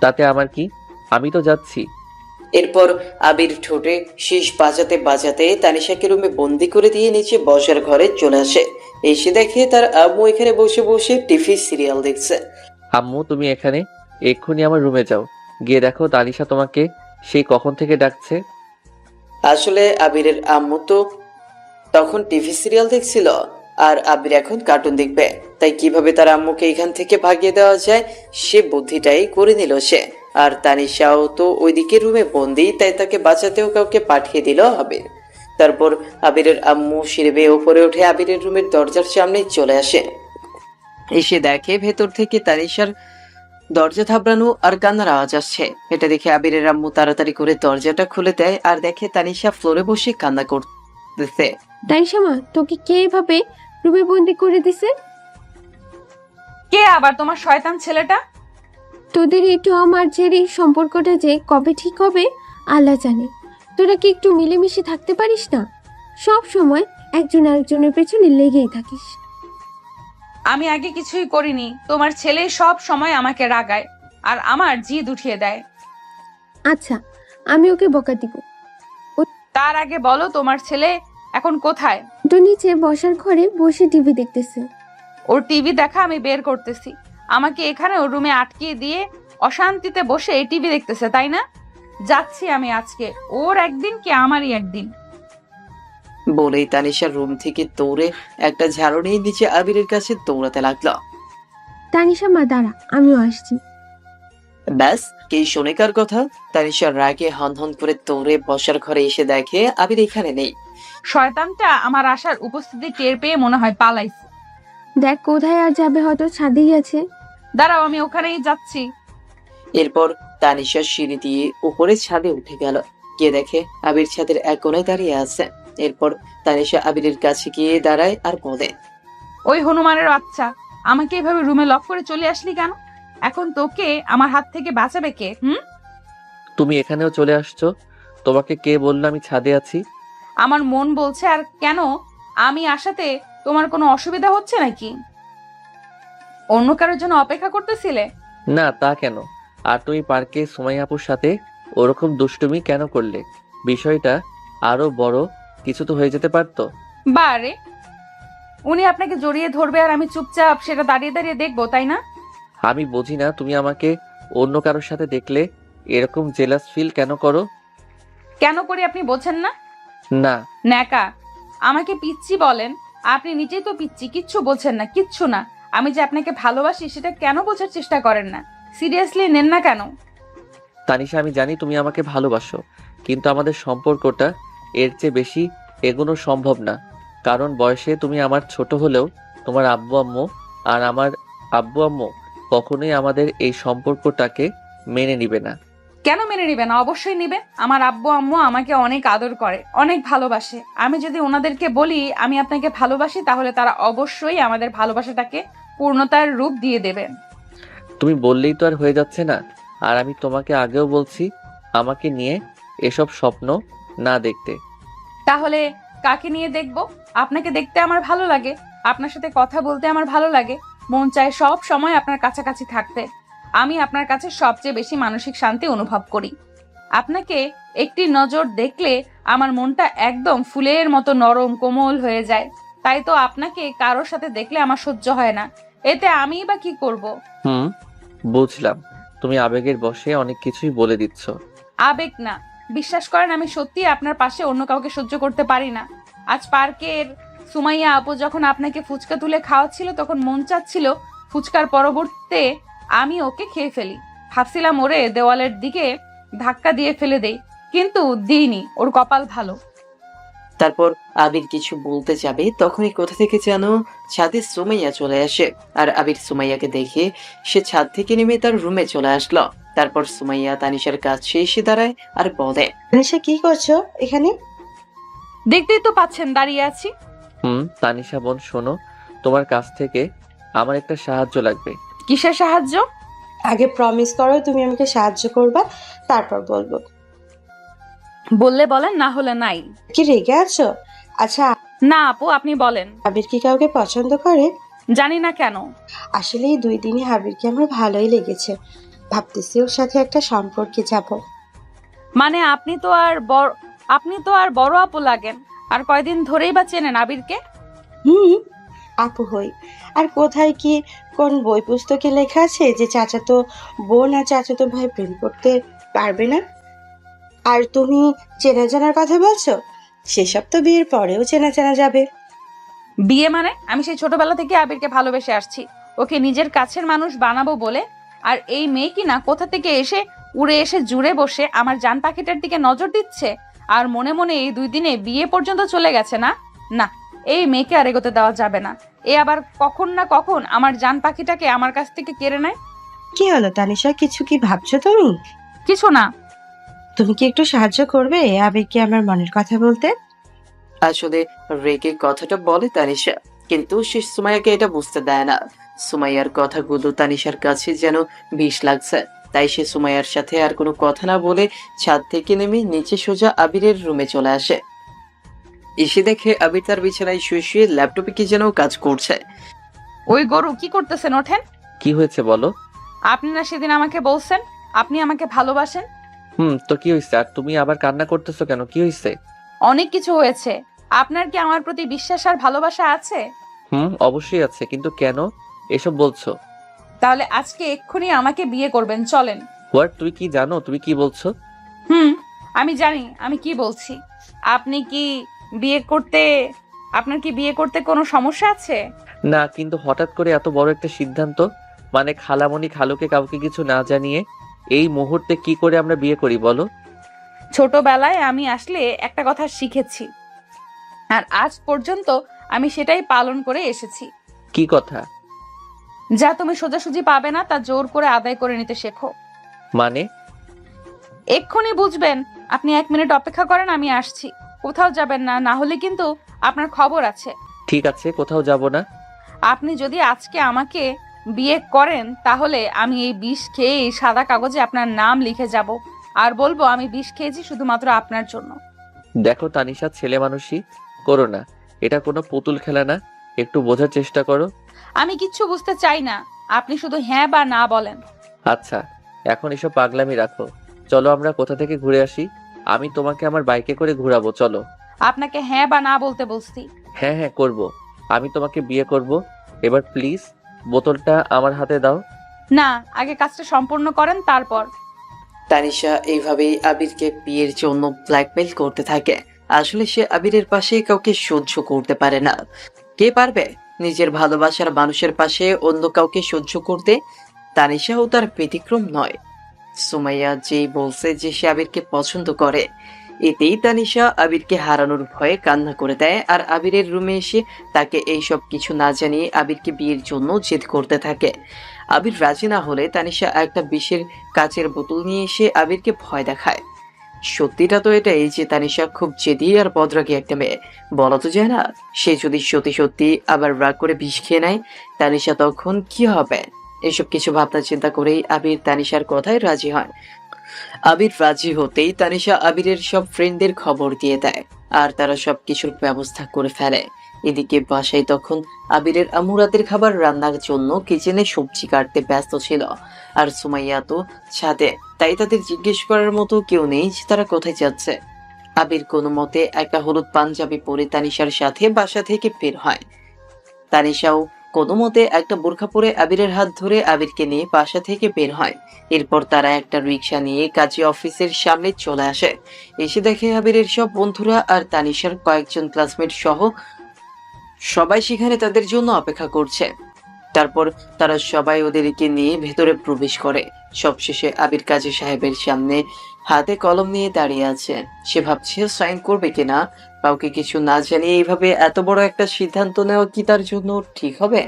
তাতে আমার কি, আমি তো যাচ্ছি। এরপর আবির ঠোঁটে শীষ বাজাতে বাজাতে তানিশাকে রুমে বন্দি করে দিয়ে নিচে বসার ঘরে চলে আসে। এসে দেখে তার আম্মু এখানে বসে বসে টিভি সিরিয়াল দেখছে। আম্মু তুমি এখানে, এক্ষুনি আমার রুমে যাও, গিয়ে দেখো তানিশা তোমাকে সেই কখন থেকে ডাকছে। আসলে আবিরের আম্মু তো তখন টিভি সিরিয়াল দেখছিল আর আবির এখন কার্টুন দেখবে, তাই কিভাবে তার আম্মুকে এখান থেকে ভাগিয়ে দেওয়া যায় সে বুদ্ধিটাই করে নিল সে। আর তানিশাও তো ওইদিকে রুমে বন্দি, তাই তাকে বাঁচাতেও কাউকে পাঠিয়ে দিল আবির। তারপর আবিরের আম্মু সিঁড়ি বেয়ে উপরে উঠে আবিরের রুমের দরজার সামনে চলে আসে। এসে দেখে ভেতর থেকে তানিশার দরজা থাবড়ানো আর কান্নার আওয়াজ আসছে। এটা দেখে আবিরের আম্মু তাড়াতাড়ি করে দরজাটা খুলে দেয় আর দেখে তানিশা ফ্লোরে বসে কান্না করতেছে। তানিশা মা, তোকে কে এভাবে রুমে বন্দি করে দিছে? কে আবার তোমার শয়তান ছেলেটা? তোদের একটু আমার জেরি সম্পর্কটা যে কবে ঠিক হবে আল্লাহ জানে। তোরা কি একটু মিলেমিশে থাকতে পারিস না? সব সময় একজন আরেকজনের পেছনে লেগেই থাকিস। আমি আগে কিছুই করিনি, তোমার ছেলে সব সময় আমাকে রাগায় আর আমার জিদ উঠিয়ে দেয়। আচ্ছা, আমি ওকে বকা দিব। তার আগে বলো তোমার ছেলে এখন কোথায়? তো নিচে বসার ঘরে বসে টিভি দেখতেছে। ওর টিভি দেখা আমি বের করতেছি, আমাকে এখানে ওর রুমে আটকিয়ে দিয়ে অশান্তিতে বসে টিভি দেখতেছে, তাই না? যাচ্ছি আমি আজকে, ওর একদিন কি আমারই একদিন। বলেই তানিশার রুম থেকে দৌড়ে একটা ঝাড়ু নিয়ে নিচে আবিরের কাছে দৌড়াতে লাগলো। তানিশা মা দাঁড়া, আমিও আসছি। ব্যাস, কে শোনে কার কথা? তানিশার রাগে হন করে দৌড়ে বসার ঘরে এসে দেখে আবির এখানে নেই। শয়তানটা আমার আসার উপস্থিতি টের পেয়ে মনে হয় পালাইছে। দেখ কোথায় আর যাবে, হয়তো ছাদেই আছে। দাঁড়াও, আমি ওখানেই যাচ্ছি। এরপর তানিশা সিঁড়ি দিয়ে উপরে ছাদে উঠে গেল, গিয়ে দেখে আবির ছাদের এক কোণায় দাঁড়িয়ে আছে। এরপর তানিশা আবিরের কাছে গিয়ে দাঁড়ায় আর বলে, ওই হনুমানের বাচ্চা, আমাকে এভাবে রুমে লক করে চলে আসলি কেন? এখন তোকে আমার হাত থেকে বাঁচাবে কে? তুমি এখানেও চলে আসছো? তোমাকে কে বললো আমি ছাদে আছি? আমার মন বলছে। আর কেন? আমি আসাতে তোমার কোনো অসুবিধা হচ্ছে নাকি? অন্য কারোর জন্য অপেক্ষা করতেছিলে? না, তা কেন? আর তুমি পার্কে সুমাইয়া আপুর সাথে ওরকম দুষ্টুমি কেন করলে? বিষয়টা আরো বড় কিছু তো হয়ে যেতে পারতো। বারে, উনি আপনাকে জড়িয়ে ধরবে আর আমি চুপচাপ সেটা দাঁড়িয়ে দাঁড়িয়ে দেখবো, তাই না? আমি বুঝি না তুমি আমাকে অন্য কারোর সাথে দেখলে এরকম জেলাস ফিল কেন করো? কেন করি আপনি বোঝেন না? না। ন্যাকা, আমাকে পিচ্ছি বলেন, আপনি নিজেই তো পিচ্ছি, কিচ্ছু বোঝেন না, কিচ্ছু না। আমি যে আপনাকে ভালোবাসি সেটা কেন বোঝার চেষ্টা করেন না? সিরিয়াসলি নেন না কেন? তানিশা, আমি জানি তুমি আমাকে ভালোবাসো, কিন্তু আমাদের সম্পর্কটা এর চেয়ে বেশি এগোনো সম্ভব না। কারণ বয়সে তুমি আমার ছোট হলেও তোমার আব্বু আম্মু আর আমার আব্বু আম্মু কখনোই আমাদের এই সম্পর্কটাকে মেনে নিবে না। কেন মেনে নিবে না? অবশ্যই নিবে। আমার আব্বু আম্মু আমাকে অনেক আদর করে, অনেক ভালোবাসে। আমি যদি ওনাদেরকে বলি আমি আপনাকে ভালোবাসি, তাহলে তারা অবশ্যই আমাদের ভালোবাসাটাকে পূর্ণতার রূপ দিয়ে দেবেন। তুমি বললেই তো আর হয়ে যাচ্ছে না। আর আমি তোমাকে আগেও বলছি আমাকে নিয়ে এসব স্বপ্ন না দেখতে। তাহলে কাকে নিয়ে দেখবো? আপনাকে দেখতে আমার ভালো লাগে, আপনার সাথে কথা বলতে আমার ভালো লাগে, মন চায় সব সময় আপনার কাছাকাছি থাকতে। আমি আপনার কাছে সবচেয়ে বেশি মানসিক শান্তি অনুভব করি। আপনাকে একটি নজর দেখলে আমার মনটা একদম ফুলের মতো নরম কোমল হয়ে যায়। তাই তো আপনাকে কারোর সাথে দেখলে আমার সহ্য হয় না। এতে আমি বা কি করব? বুঝলাম, তুমি আবেগের বশে অনেক কিছুই বলে দিচ্ছ। আবেগ না, বিশ্বাস করেন আমি সত্যি আপনার পাশে অন্য কাউকে সহ্য করতে পারি না। আজ পার্কের সুমাইয়া আপু যখন আপনাকে ফুচকা তুলে খাওয়াচ্ছিল, তখন মন চাচ্ছিল ফুচকার পরবর্তীতে আমি ওকে খেয়ে ফেলি। ভাবছিলাম ওরে দেওয়ালের দিকে ধাক্কা দিয়ে ফেলে দেই, কিন্তু দিইনি, ওর কপাল ভালো। তারপর আবির কিছু বলতে যাবে, তখনই কোথা থেকে যেন ছাদে সুমাইয়া চলে আসে। আর আবির সুমাইয়াকে দেখে সে ছাদ থেকে নেমে তার রুমে চলে আসলো। তারপর সুমাইয়া তানিশার কাছে এসে দাঁড়ায় আর বলে, তানিশা কি করছো এখানে? দেখতেই তো পাচ্ছেন দাঁড়িয়ে আছি। তানিশা বোন, শোনো, তোমার কাছ থেকে আমার একটা সাহায্য লাগবে। কিসের সাহায্য? আগে প্রমিস করো তুমি আমাকে সাহায্য করবা, তারপর বলবো। বললে বলেন, না হলে নাই। কি রেগে আছো? আচ্ছা, না আপু, আপনি বলেন। আবির কি কাউকে পছন্দ করে? জানি না কেন। আসলে এই 2 দিনে আবিরকে আমার ভালোই লেগেছে, ভাবতেছি ওর সাথে একটা সম্পর্কে যাব। মানে আপনি তো আর বড় আপু লাগেন। আর কয়দিন ধরেই বা চেনেন আবিরকে? আপু হই। আর কোথায় কি কোন বই পুস্তকে লেখা আছে যে চাচাতো বোন আর চাচাতো ভাই প্রেম করতে পারবে না? আর তুমি চেনা জানার কথা বলছো, সেসব তো বিয়ের পরেও চেনা জানা যাবে। বিয়ে মানে? আমি সেই ছোটবেলা থেকে আবিরকে ভালোবেসে আসছি, ওকে নিজের কাছের মানুষ বানাবো বলে। আর এই মেয়ে কি না কোথা থেকে এসে উড়ে এসে জুড়ে বসে আমার জান পাখিটার দিকে নজর দিচ্ছে, আর মনে মনে এই 2 দিনে বিয়ে পর্যন্ত চলে গেছে। না না, এই মেয়েকে আর এগোতে দেওয়া যাবে না। এ আবার কখন না কখন আমার জান পাখিটাকে আমার কাছ থেকে কেড়ে নেয়। কি হলো তানিশা, কিছু কি ভাবছো তুমি? কিছু না। তুমি কি একটু সাহায্য করবে আবিরকে আমার মনের কথা বলতে? আসলে রেগে কথাটা বলে তানিশা, কিন্তু সে সুমাইয়াকে এটা বুঝতে দেয় না। সুমাইয়ার কথাগুলো তানিশার কাছে যেন বিষ লাগছে। তাই সে সুমাইয়ার সাথে আর কোনো কথা না বলে ছাদ থেকে নেমে নিচে সোজা আবিরের রুমে চলে আসে। এসে দেখে আবির তার বিছানায় শুয়ে শুয়ে ল্যাপটপে কি যেন কাজ করছে। ওই গরু, কি করতেছেন? ওঠেন। কি হয়েছে বলো? আপনি না সেদিন আমাকে বলছেন আপনি আমাকে ভালোবাসেন? তো কি হয়েছে? আর তুমি আবার কান্না করতেছো কেন? কি হয়েছে? অনেক কিছু হয়েছে। আপনার কি আমার প্রতি বিশ্বাস আর ভালোবাসা আছে? অবশ্যই আছে, কিন্তু কেন এসব বলছো? তাহলে আজকে এক্ষুনি আমাকে বিয়ে করবেন, চলেন। হোয়াট? তুই কি জানো তুমি কি বলছো? আমি জানি আমি কি বলছি। আপনি কি আপনার কি বিয়ে করতে কোনো সমস্যা আছে? না, কিন্তু হঠাৎ করে এত বড় একটা সিদ্ধান্ত, মানে খালামণি খালুকে কাউকে কিছু না জানিয়ে এই মুহূর্তে কি করে আমরা বিয়ে করি বলো? ছোটবেলায় আমি আসলে একটা কথা শিখেছি, আর আজ পর্যন্ত আমি সেটাই পালন করে এসেছি। কি কথা? যা তুমি সোজাসুজি পাবে না তা জোর করে আদায় করে নিতে শেখো। মানে? এক্ষুনি বুঝবেন। আপনি 1 মিনিট অপেক্ষা করেন, আমি আসছি। কোথাও যাবেন না, না হলে কিন্তু আপনার খবর আছে। ঠিক আছে, কোথাও যাব না। আপনি যদি আজকে আমাকে বিয়ে করেন তাহলে আমি এই বিষ খেয়ে এই সাদা কাগজে আপনার নাম লিখে যাব, আর বলবো আমি বিষ খেয়েছি শুধুমাত্র আপনার জন্য। দেখো তানিশা, ছেলে মানুষই করো না, এটা কোনো পুতুল খেলা না, একটু বোঝার চেষ্টা করো। আমি কিচ্ছু বুঝতে চাই না, আপনি শুধু হ্যাঁ বা না বলেন। আচ্ছা, এখন এসব পাগলামি রাখো, চলো আমরা কোথা থেকে ঘুরে আসি। আমি তোমাকে আমার বাইকে করে ঘোরাবো, চলো। আপনাকে হ্যাঁ বা না বলতে বলছি। হ্যাঁ হ্যাঁ করব, আমি তোমাকে বিয়ে করব। এবার প্লিজ বোতলটা আমার হাতে দাও। না, আগে কাজটা সম্পূর্ণ করেন তারপর। তানিশা এইভাবেই আবিরকে বিয়ের জন্য ব্ল্যাকমেল করতে থাকে। আসলে সে আবিরের পাশে কাউকে সহ্য করতে পারে না। কে পারবে নিজের ভালোবাসার মানুষের পাশে অন্য কাউকে সহ্য করতে? তানিশাও তার ব্যতিক্রম নয়। সুমাইয়া যেই বলছে যে সে আবিরকে পছন্দ করে, এতেই তানিশা আবিরকে হারানোর ভয়ে কান্না করে দেয়, আর আবিরের রুমে এসে তাকে এইসব কিছু না জানিয়ে আবিরকে বিয়ের জন্য জেদ করতে থাকে। আবির রাজি না হলে তানিশা একটা বিষের কাচের বোতল নিয়ে এসে আবিরকে ভয় দেখায়। সত্যিটা তো এটাই যে তানিশা খুব জেদি আর বদরাগী একটা মেয়ে। বলা তো যায় না, সে যদি সত্যি সত্যি আবার রাগ করে বিষ খেয়ে নেয়, তানিশা তখন কি হবে? এসব কিছু ভাবনা চিন্তা করেই আবির তানিশার কথায় রাজি হয়। আবির রাজি হতেই তানিশা আবিরের সব ফ্রেন্ডদের খবর দিয়ে দেয়, আর তারা সব কিছুর ব্যবস্থা করে ফেলে। এদিকে বাসায় তখন আবিরের আম্মু রাতের খাবার রান্নার জন্য কিচেনে সবজি কাটতে ব্যস্ত ছিল, আর সুমাইয়া তো ছাদে। তাই তাদের জিজ্ঞেস করার মতো কেউ নেই যে তারা কোথায় যাচ্ছে। আবির কোনো মতে একটা হলুদ পাঞ্জাবি পরে তানিশার সাথে বাসা থেকে বের হয়। তানিশাও কোনো মতে একটা বোরখা পরে আবিরের হাত ধরে আবিরকে নিয়ে বাসা থেকে বের হয়। এরপর তারা একটা রিক্সা নিয়ে কাজী অফিসের সামনে চলে আসে। এসে দেখে আবিরের সব বন্ধুরা আর তানিশার কয়েকজন ক্লাসমেট সহ সবাই সেখানে তাদের জন্য অপেক্ষা করছে। তারপর তারা সবাই ওদেরকে নিয়ে ভেতরে প্রবেশ করে। সবশেষে আবির কাজী সাহেবের সামনে হাতে কলম নিয়ে দাঁড়িয়ে আছে। সে ভাবছে সাইন করবে কিনা। কাউকে কিছু না জানিয়ে এইভাবে এত বড় একটা সিদ্ধান্ত নেওয়া কি তার জন্য ঠিক হবে?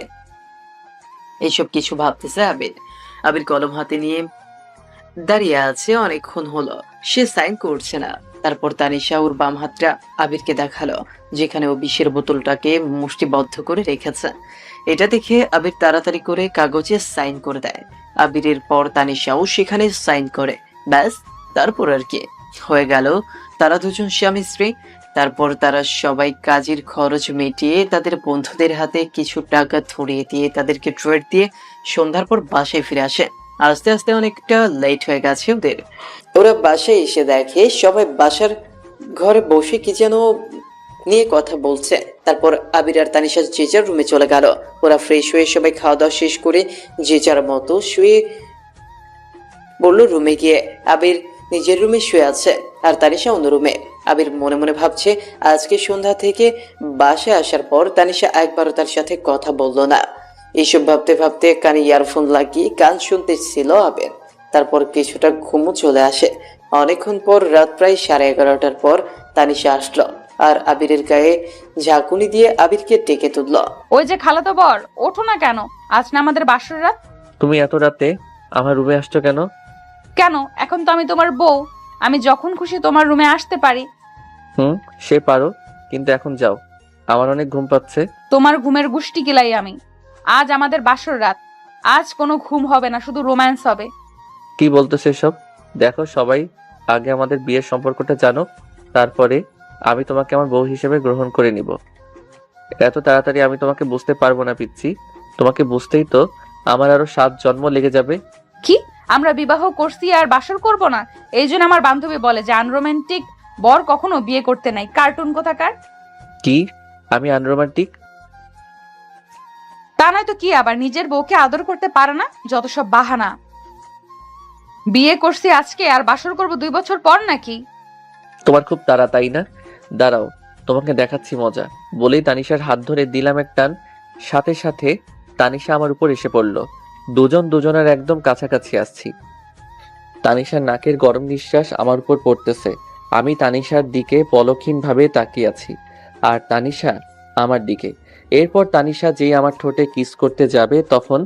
এইসব কিছু ভাবতেছে আবির। আবির কলম হাতে নিয়ে দাঁড়িয়ে আছে অনেকক্ষণ হলো, সে সাইন করছে না। তারপর তানিশা ওর বাম হাতটা আবিরকে দেখালো, যেখানে ও বিষের বোতলটাকে মুষ্টিবদ্ধ করে রেখেছে। এটা দেখে আবির তাড়াতাড়ি করে কাগজে সাইন করে দেয়। আবিরের পর তানিশাও সেখানে সাইন করে। ব্যাস, তারপর আর কি, হয়ে গেল তারা দুজন স্বামী স্ত্রী। তারপর তারা সবাই কাজের খরচ মিটিয়ে তাদের বন্ধুদের হাতে কিছু টাকা ধরিয়ে দিয়ে তাদেরকে ট্রিট দিয়ে সন্ধ্যার পর বাসায় ফিরে আসে। আস্তে আস্তে অনেকটা লেট হয়ে গেছে ওদের। ওরা বাসায় এসে দেখে সবাই বাসার ঘরে বসে কি যেন নিয়ে কথা বলছে। তারপর আবির আর তানিশা যে যার রুমে চলে গেল। ওরা ফ্রেশ হয়ে সবাই খাওয়া দাওয়া শেষ করে যে যার মতো শুয়ে বললো রুমে গিয়ে। আবির নিজের রুমে শুয়ে আছে আর তানিশা অন্য রুমে। আবির মনে মনে ভাবছে আজকে সন্ধ্যা থেকে বাসায় আসার পর তানিশা একবারও তার সাথে কথা বললো না। এইসব ভাবতে ভাবতে কানে ইয়ারফোন লাগিয়ে গান শুনতেছিল আবির। তারপর কিছুটা ঘুমও চলে আসে। অনেকক্ষণ পর রাত প্রায় 11:30টার পর তানিশা আসলো আর আবিরের গায়ে ঝাঁকুনি দিয়ে আবিরকে ডেকে তুললো। ওই যে খালাতো বর, ওঠো না কেন? আজ না আমাদের বাসর রাত। তুমি এত রাতে আমার রুমে আসছো কেন? কেন? এখন তো আমি তোমার বউ, আমি যখন খুশি তোমার রুমে আসতে পারি। সে পারো, কিন্তু এখন যাও, আমার অনেক ঘুম পাচ্ছে। তোমার ঘুমের গুষ্টি কিলাই আমি। আজ আমাদের বাসর রাত, আজ কোনো ঘুম হবে না, শুধু রোম্যান্স হবে। কি বলতেছে সব? দেখো, সবাই আগে আমাদের বিয়ের সম্পর্কটা জানো, তারপরে আমি তোমাকে আমার বউ হিসেবে গ্রহণ করে নিব। এত তাড়াতাড়ি আমি তোমাকে বুঝতে পারবো না পিচ্ছি। তোমাকে বুঝতেই তো আমার আরো 7 জন্ম লেগে যাবে। কি? আমরা বিবাহ করছি আর বাসর করব না? এই জন্য আমার বান্ধবী বলে যে আনরোমান্টিক বর কখনো বিয়ে করতে নাই। কার্টুন কোথাকার। কি? আমি আনরোমান্টিক? তা নয় তো কি, আবার নিজের বউকে আদর করতে পারে না, যত সব বাহানা। বিয়ে করছি আজকে আর বাসর করব 2 বছর পর নাকি? তোমার খুব তাড়া তাই না? দাঁড়াও, তোমাকে দেখাচ্ছি মজা। বলেই তানিশার হাত ধরে দিলাম এক টান। সাথে সাথে তানিশা আমার উপর এসে পড়ল। দুজন দুজনের একদম কাছাকাছি আসছি। তানিশার নাকের গরম নিঃশ্বাস আমার উপর পড়তেছে। আমি তানিশার দিকে পলকহীনভাবে তাকিয়ে আছি, আর তানিশা আমার দিকে। এরপর তানিশা যেই আমার ঠোঁটে কিস করতে যাবে, তখন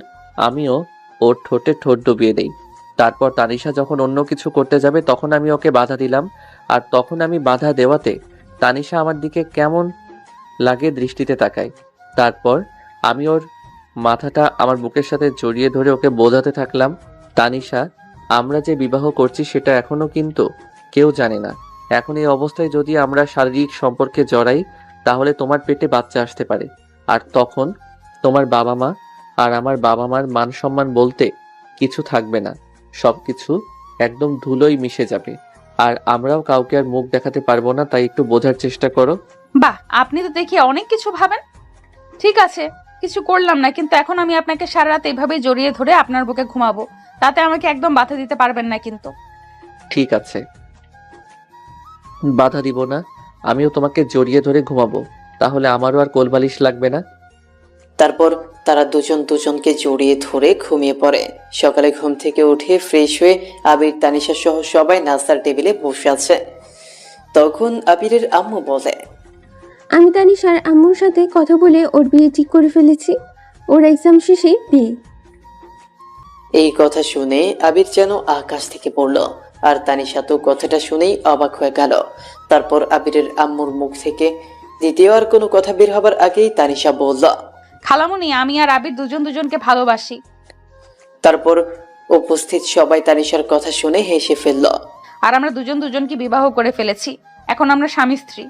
আমিও ওর ঠোঁটে ঠোঁট ডুবিয়ে দেই। তারপর তানিশা যখন অন্য কিছু করতে যাবে, তখন আমি ওকে বাধা দিলাম। আর তখন আমি বাধা দেওয়াতে তানিশা আমার দিকে কেমন লাগে দৃষ্টিতে তাকায়। তারপর আমি ওর মাথাটা আমার বুকের সাথে জড়িয়ে ধরে ওকে বোঝাতে থাকলাম, তানিশা, আমরা যে বিবাহ করছি সেটা এখনো কিন্তু কেউ জানে না। এখন এই অবস্থায় যদি আমরা শারীরিক সম্পর্কে জড়াই, তাহলে তোমার পেটে বাচ্চা আসতে পারে। আর তখন তোমার বাবা মা আর আমার বাবা মার মান সম্মান বলতে কিছু থাকবে না। সবকিছু একদম ধুলোই মিশে যাবে। আর আমরাও কাউকে আর মুখ দেখাতে পারবো না। তাই একটু বোঝার চেষ্টা করো। বাহ, আপনি তো দেখি অনেক কিছু ভাবেন। ঠিক আছে, কিছু করলাম না, কিন্তু এখন আমি আপনাকে সারা রাত এইভাবেই জড়িয়ে ধরে আপনার বুকে ঘুমাবো। তাতে আমাকে একদম বাধা দিতে পারবেন না কিন্তু। ঠিক আছে, বাধা দিব না। আমিও তোমাকে জড়িয়ে ধরে ঘুমাবো, তাহলে আমারও আর কোলবালিশ লাগবে না। তারপর তারা দুজন দুজনকে জড়িয়ে ধরে ঘুমিয়ে পড়ে। সকালে ঘুম থেকে উঠে ফ্রেশ হয়ে আবির, তানিশা সহ সবাই নাস্তার টেবিলে বসে আছে। তখন আবিরের আম্মু বলে, আমি তানিশার আম্মুর সাথে কথা বলে ওর বিয়ে ঠিক করে ফেলেছি। ওর এক্সাম শেষেই বিয়ে। এই কথা শুনে আবির যেন আকাশ থেকে পড়ল, আর তানিশা তো কথাটা শুনেই অবাক হয়ে গেল। তারপর আবিরের আম্মুর মুখ থেকে দ্বিতীয় আর কোনো কথা বের হবার আগেই তানিশা বলল, খালামণি, আমি আর আবির দুজন দুজনকে ভালোবাসি। তারপর উপস্থিত সবাই তানিশার কথা শুনে হেসে ফেলল। আর আমরা দুজন দুজনকে বিবাহ করে ফেলেছি, এখন আমরা স্বামী স্ত্রী।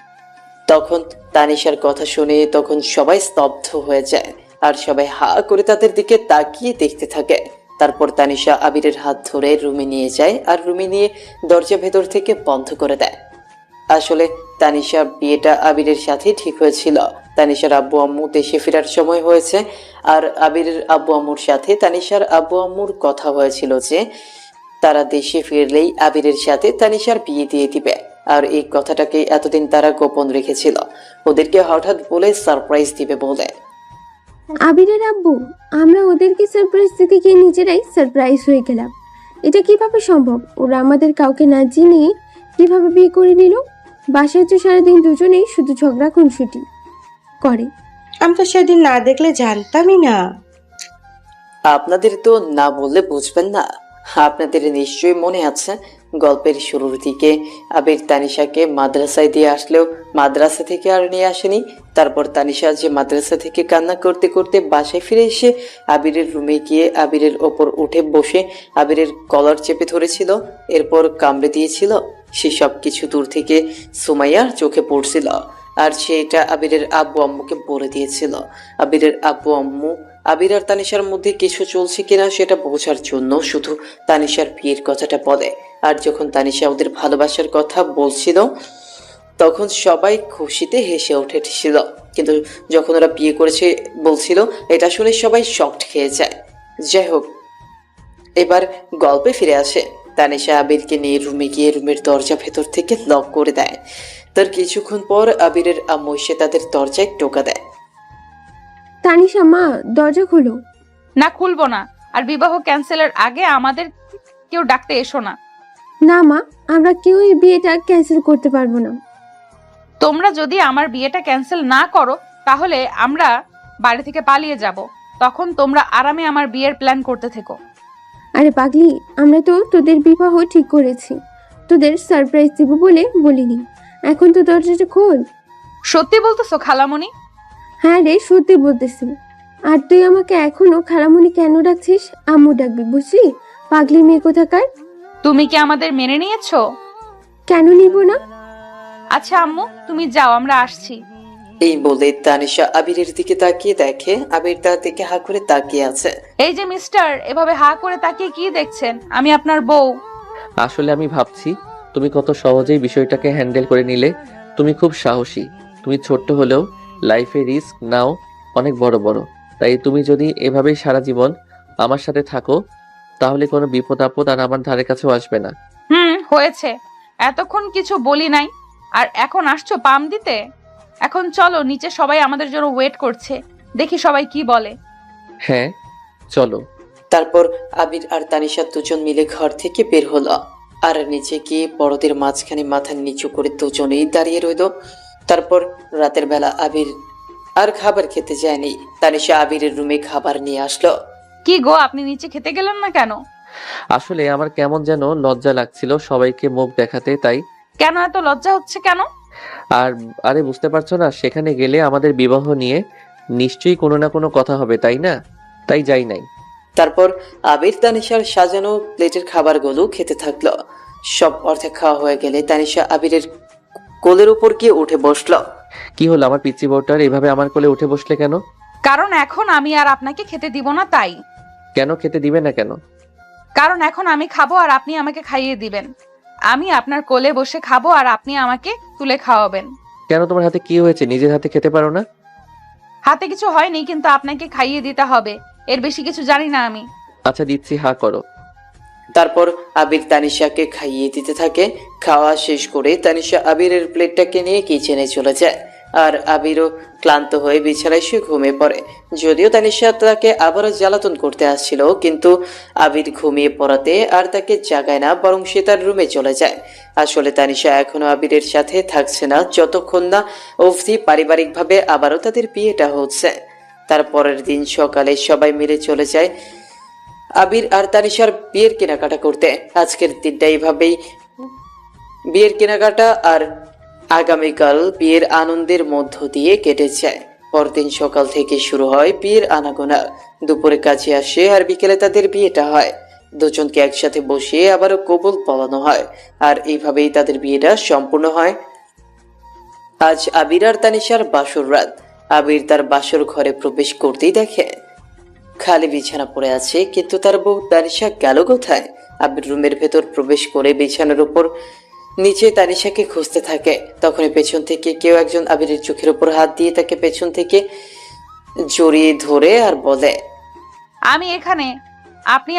তখন তানিশার কথা শুনে তখন সবাই স্তব্ধ হয়ে যায়, আর সবাই হা করে তাদের দিকে তাকিয়ে দেখতে থাকে। তারপর তানিশা আবিরের হাত ধরে রুমে নিয়ে যায়, আর রুমে নিয়ে দরজা ভেতর থেকে বন্ধ করে দেয়। আসলে তানিশা বিয়েটা আবিরের সাথে ঠিক হয়েছিল। তানিশার আব্বু আম্মু দেশে ফেরার সময় হয়েছে, আর আবিরের আব্বু আম্মুর সাথে তানিশার আব্বু আম্মুর কথা হয়েছিল যে তারা দেশে ফিরলেই আবিরের সাথে তানিশার বিয়ে দিয়ে দিবে। আর এই কথাটাকে এতদিন তারা গোপন রেখেছিল, ওদেরকে হঠাৎ বলে সারপ্রাইজ দিবে বলে। আবিরের আব্বু, আমরা ওদেরকে সারপ্রাইজ দিতে গিয়ে নিজেরাই সারপ্রাইজ হয়ে গেলাম। এটা কিভাবে সম্ভব? ওরা আমাদের কাউকে না জেনে কিভাবে বিয়ে করে নিল? বাসায় তো সারাদিন দুজনেই শুধু ঝগড়া খুনসুটি করে। আমি তো সেদিন না দেখলে জানতামই না। আপনাদের তো না বললে বুঝবেন না। আপনাদের নিশ্চয়ই মনে আছে, গল্পের শুরুর দিকে আবির তানিশাকে মাদ্রাসায় দিয়ে আসলেও মাদ্রাসা থেকে আর নিয়ে আসেনি। তারপর তানিশা যে মাদ্রাসা থেকে কান্না করতে করতে বাসায় ফিরে এসে আবিরের রুমে গিয়ে আবিরের ওপর উঠে বসে আবিরের কলার চেপে ধরেছিল, এরপর কামড়ে দিয়েছিল। সে সব কিছু দূর থেকে সুমাইয়ার চোখে পড়ছিল, আর সে এটা আবিরের আব্বু আম্মুকে বলে দিয়েছিল। আবিরের আব্বু আম্মু আবির আর তানিশার মধ্যে কিছু চলছে কিনা সেটা বোঝার জন্য শুধু তানিশার বিয়ের কথাটা বলে। আর যখন তানিশা ওদের ভালোবাসার কথা বলছিল, তখন সবাই খুশিতে হেসে উঠেছিল। কিন্তু যখন ওরা বিয়ে করেছে বলছিল, এটা শুনে সবাই শকড খেয়ে যায়। যাই হোক, এবার গল্পে ফিরে আসে। তানিশা আবিরকে নিয়ে রুমে গিয়ে রুমের দরজা ভেতর থেকে লক করে দেয়। তার কিছুক্ষণ পর আবিরের আম্মু এসে তাদের দরজায় টোকা দেয়। তানিশা, মা, দরজা খোলো। না, খুলবো না। আর বিবাহ ক্যান্সেলের আগে আমাদের কেউ ডাকতে এসো না। না মা, আমরা কেউ এই বিয়েটা ক্যান্সেল করতে পারবো না। তোমরা যদি আমার বিয়েটা ক্যান্সেল না করো, তাহলে আমরা বাড়ি থেকে পালিয়ে যাব। তখন তোমরা আরামে আমার বিয়ের প্ল্যান করতে থেকো। আরে পাগলি, আমরা তো তোদের বিবাহ ঠিক করেছি, তোদের সারপ্রাইজ দিব বলে বলিনি। এখন তো দরজাটা খোল। সত্যি বলতেছো খালামণি? হ্যাঁ রে, সত্যি বলতেছি। আর তুই আমাকে এখনো খালামণি কেন ডাকছিস? আম্মু ডাকবি, বুঝলি? পাগলি মেয়ে কোথাকার। তুমি কি আমাদের মেনে নিয়েছো? কেন নিব না? আচ্ছা আম্মু, তুমি যাও, আমরা আসছি। এই বলে তানিশা আবিরের দিকে তাকিয়ে দেখে আবির তার দিকে হা করে তাকিয়ে আছে। এই যে মিস্টার, এভাবে হা করে তাকিয়ে কি দেখছেন? আমি আপনার বউ। আসলে আমি ভাবছি তুমি কত সহজেই বিষয়টাকে হ্যান্ডেল করে নিলে। তুমি খুব সাহসী। তুমি ছোট্ট হলেও লাইফে রিস্ক নাও অনেক বড় বড়। তাই তুমি যদি এভাবেই সারা জীবন আমার সাথে থাকো তাহলে কোনো বিপদ আপদ আর আমার ধারে কাছেও আসবে না। হয়েছে, এতক্ষণ কিছু বলি নাই আর এখন আসছো পাম দিতে। এখন চলো, নিচে সবাই আমাদের জন্য ওয়েট করছে, দেখি সবাই কি বলে। হ্যাঁ চলো। তারপর আবির আর তানিশা দুজন মিলে ঘর থেকে বের হলো আর নিচে গিয়ে বড়দের মাঝখানে মাথা নিচু করে দুজনেই দাঁড়িয়ে রইল। তারপর রাতের বেলা আবির আর খাবার খেতে যায়নি। তানিশা আবিরের রুমে খাবার নিয়ে আসলো। কি গো, আপনি নিচে খেতে গেলেন না কেন? আসলে আমার কেমন যেন লজ্জা লাগছিল সবাইকে মুখ দেখাতে, তাই। কেন এত লজ্জা হচ্ছে কেন? আর আরে বুঝতে পারছো না, সেখানে গেলে আমাদের বিবাহ নিয়ে নিশ্চয়ই কোনো না কোনো কথা হবে, তাই না? তাই যাই নাই। তারপর আবির তানিশার সাজানো প্লেটের খাবারগুলো খেতে থাকলো। সব অর্ধেক খাওয়া হয়ে গেলে তানিশা আবিরের কোলের উপর গিয়ে উঠে বসলো। কি হলো আমার পিচ্চি বউটার এভাবে আমার কোলে উঠে বসলে কেন? কারণ এখন আমি আর আপনাকে খেতে দিব না, তাই। কেন খেতে দিবে না কেন? কারণ এখন আমি খাবো আর আপনি আমাকে খাইয়ে দিবেন। আমি আপনার কোলে বসে খাবো আর আপনি আমাকে তুলে খাওয়াবেন। কেন, তোমার হাতে কি হয়েছে? নিজের হাতে খেতে পারো না? হাতে কিছু হয়নি, কিন্তু আপনাকে খাইয়ে দিতে হবে, এর বেশি কিছু জানি না আমি। আচ্ছা দিচ্ছি, হা করো। তারপর আবির তানিশাকে খাইয়ে দিতে থাকে। খাওয়া শেষ করে তানিশা আবিরের প্লেটটাকে নিয়ে কিচেনে চলে যায় আর আবিরও ক্লান্ত হয়ে বিছানায় শুয়ে ঘুমিয়ে পড়ে। যদিও তানিশা তাকে আবারও জ্বালাতন করতে আসছিল, কিন্তু আবির ঘুমিয়ে পড়াতে আর তাকে জাগায় না, বরং সে তার রুমে চলে যায়। আসলে তানিশা এখনো আবিরের সাথে থাকছে না যতক্ষণ না অবধি পারিবারিকভাবে আবারও তাদের বিয়েটা হচ্ছে। তার পরের দিন সকালে সবাই মিলে চলে যায় আবির আর তানিশার বিয়ের কেনাকাটা করতে। আজকের দিনটা এইভাবেই বিয়ের কেনাকাটা আর আগামীকাল বিয়ের আনন্দের মধ্য দিয়ে কেটে যায়। পরদিন সকাল থেকে শুরু হয় বিয়ের আনাগোনা। দুপুরে কাছে আসে আর বিকেলে তাদের বিয়েটা হয়। দুজনকে একসাথে বসিয়ে আবারও কবুল বলানো হয় আর এইভাবেই তাদের বিয়েটা সম্পূর্ণ হয়। আজ আবির আর তানিশার বাসর রাত। আবির তার বাসর ঘরে প্রবেশ করতেই দেখে খালি বিছানা পড়ে আছে, কিন্তু তার বউ তানিশা গেল কোথায়? আবির রুমের ভেতর প্রবেশ করে বিছানার উপর নিচে তানিশাকে খুঁজতে থাকে। তখনই পেছন থেকে কেউ একজন আবিরের চোখের উপর হাত দিয়ে তাকে পেছন থেকে জড়িয়ে ধরে আর বলে, আমি এখানে, আপনি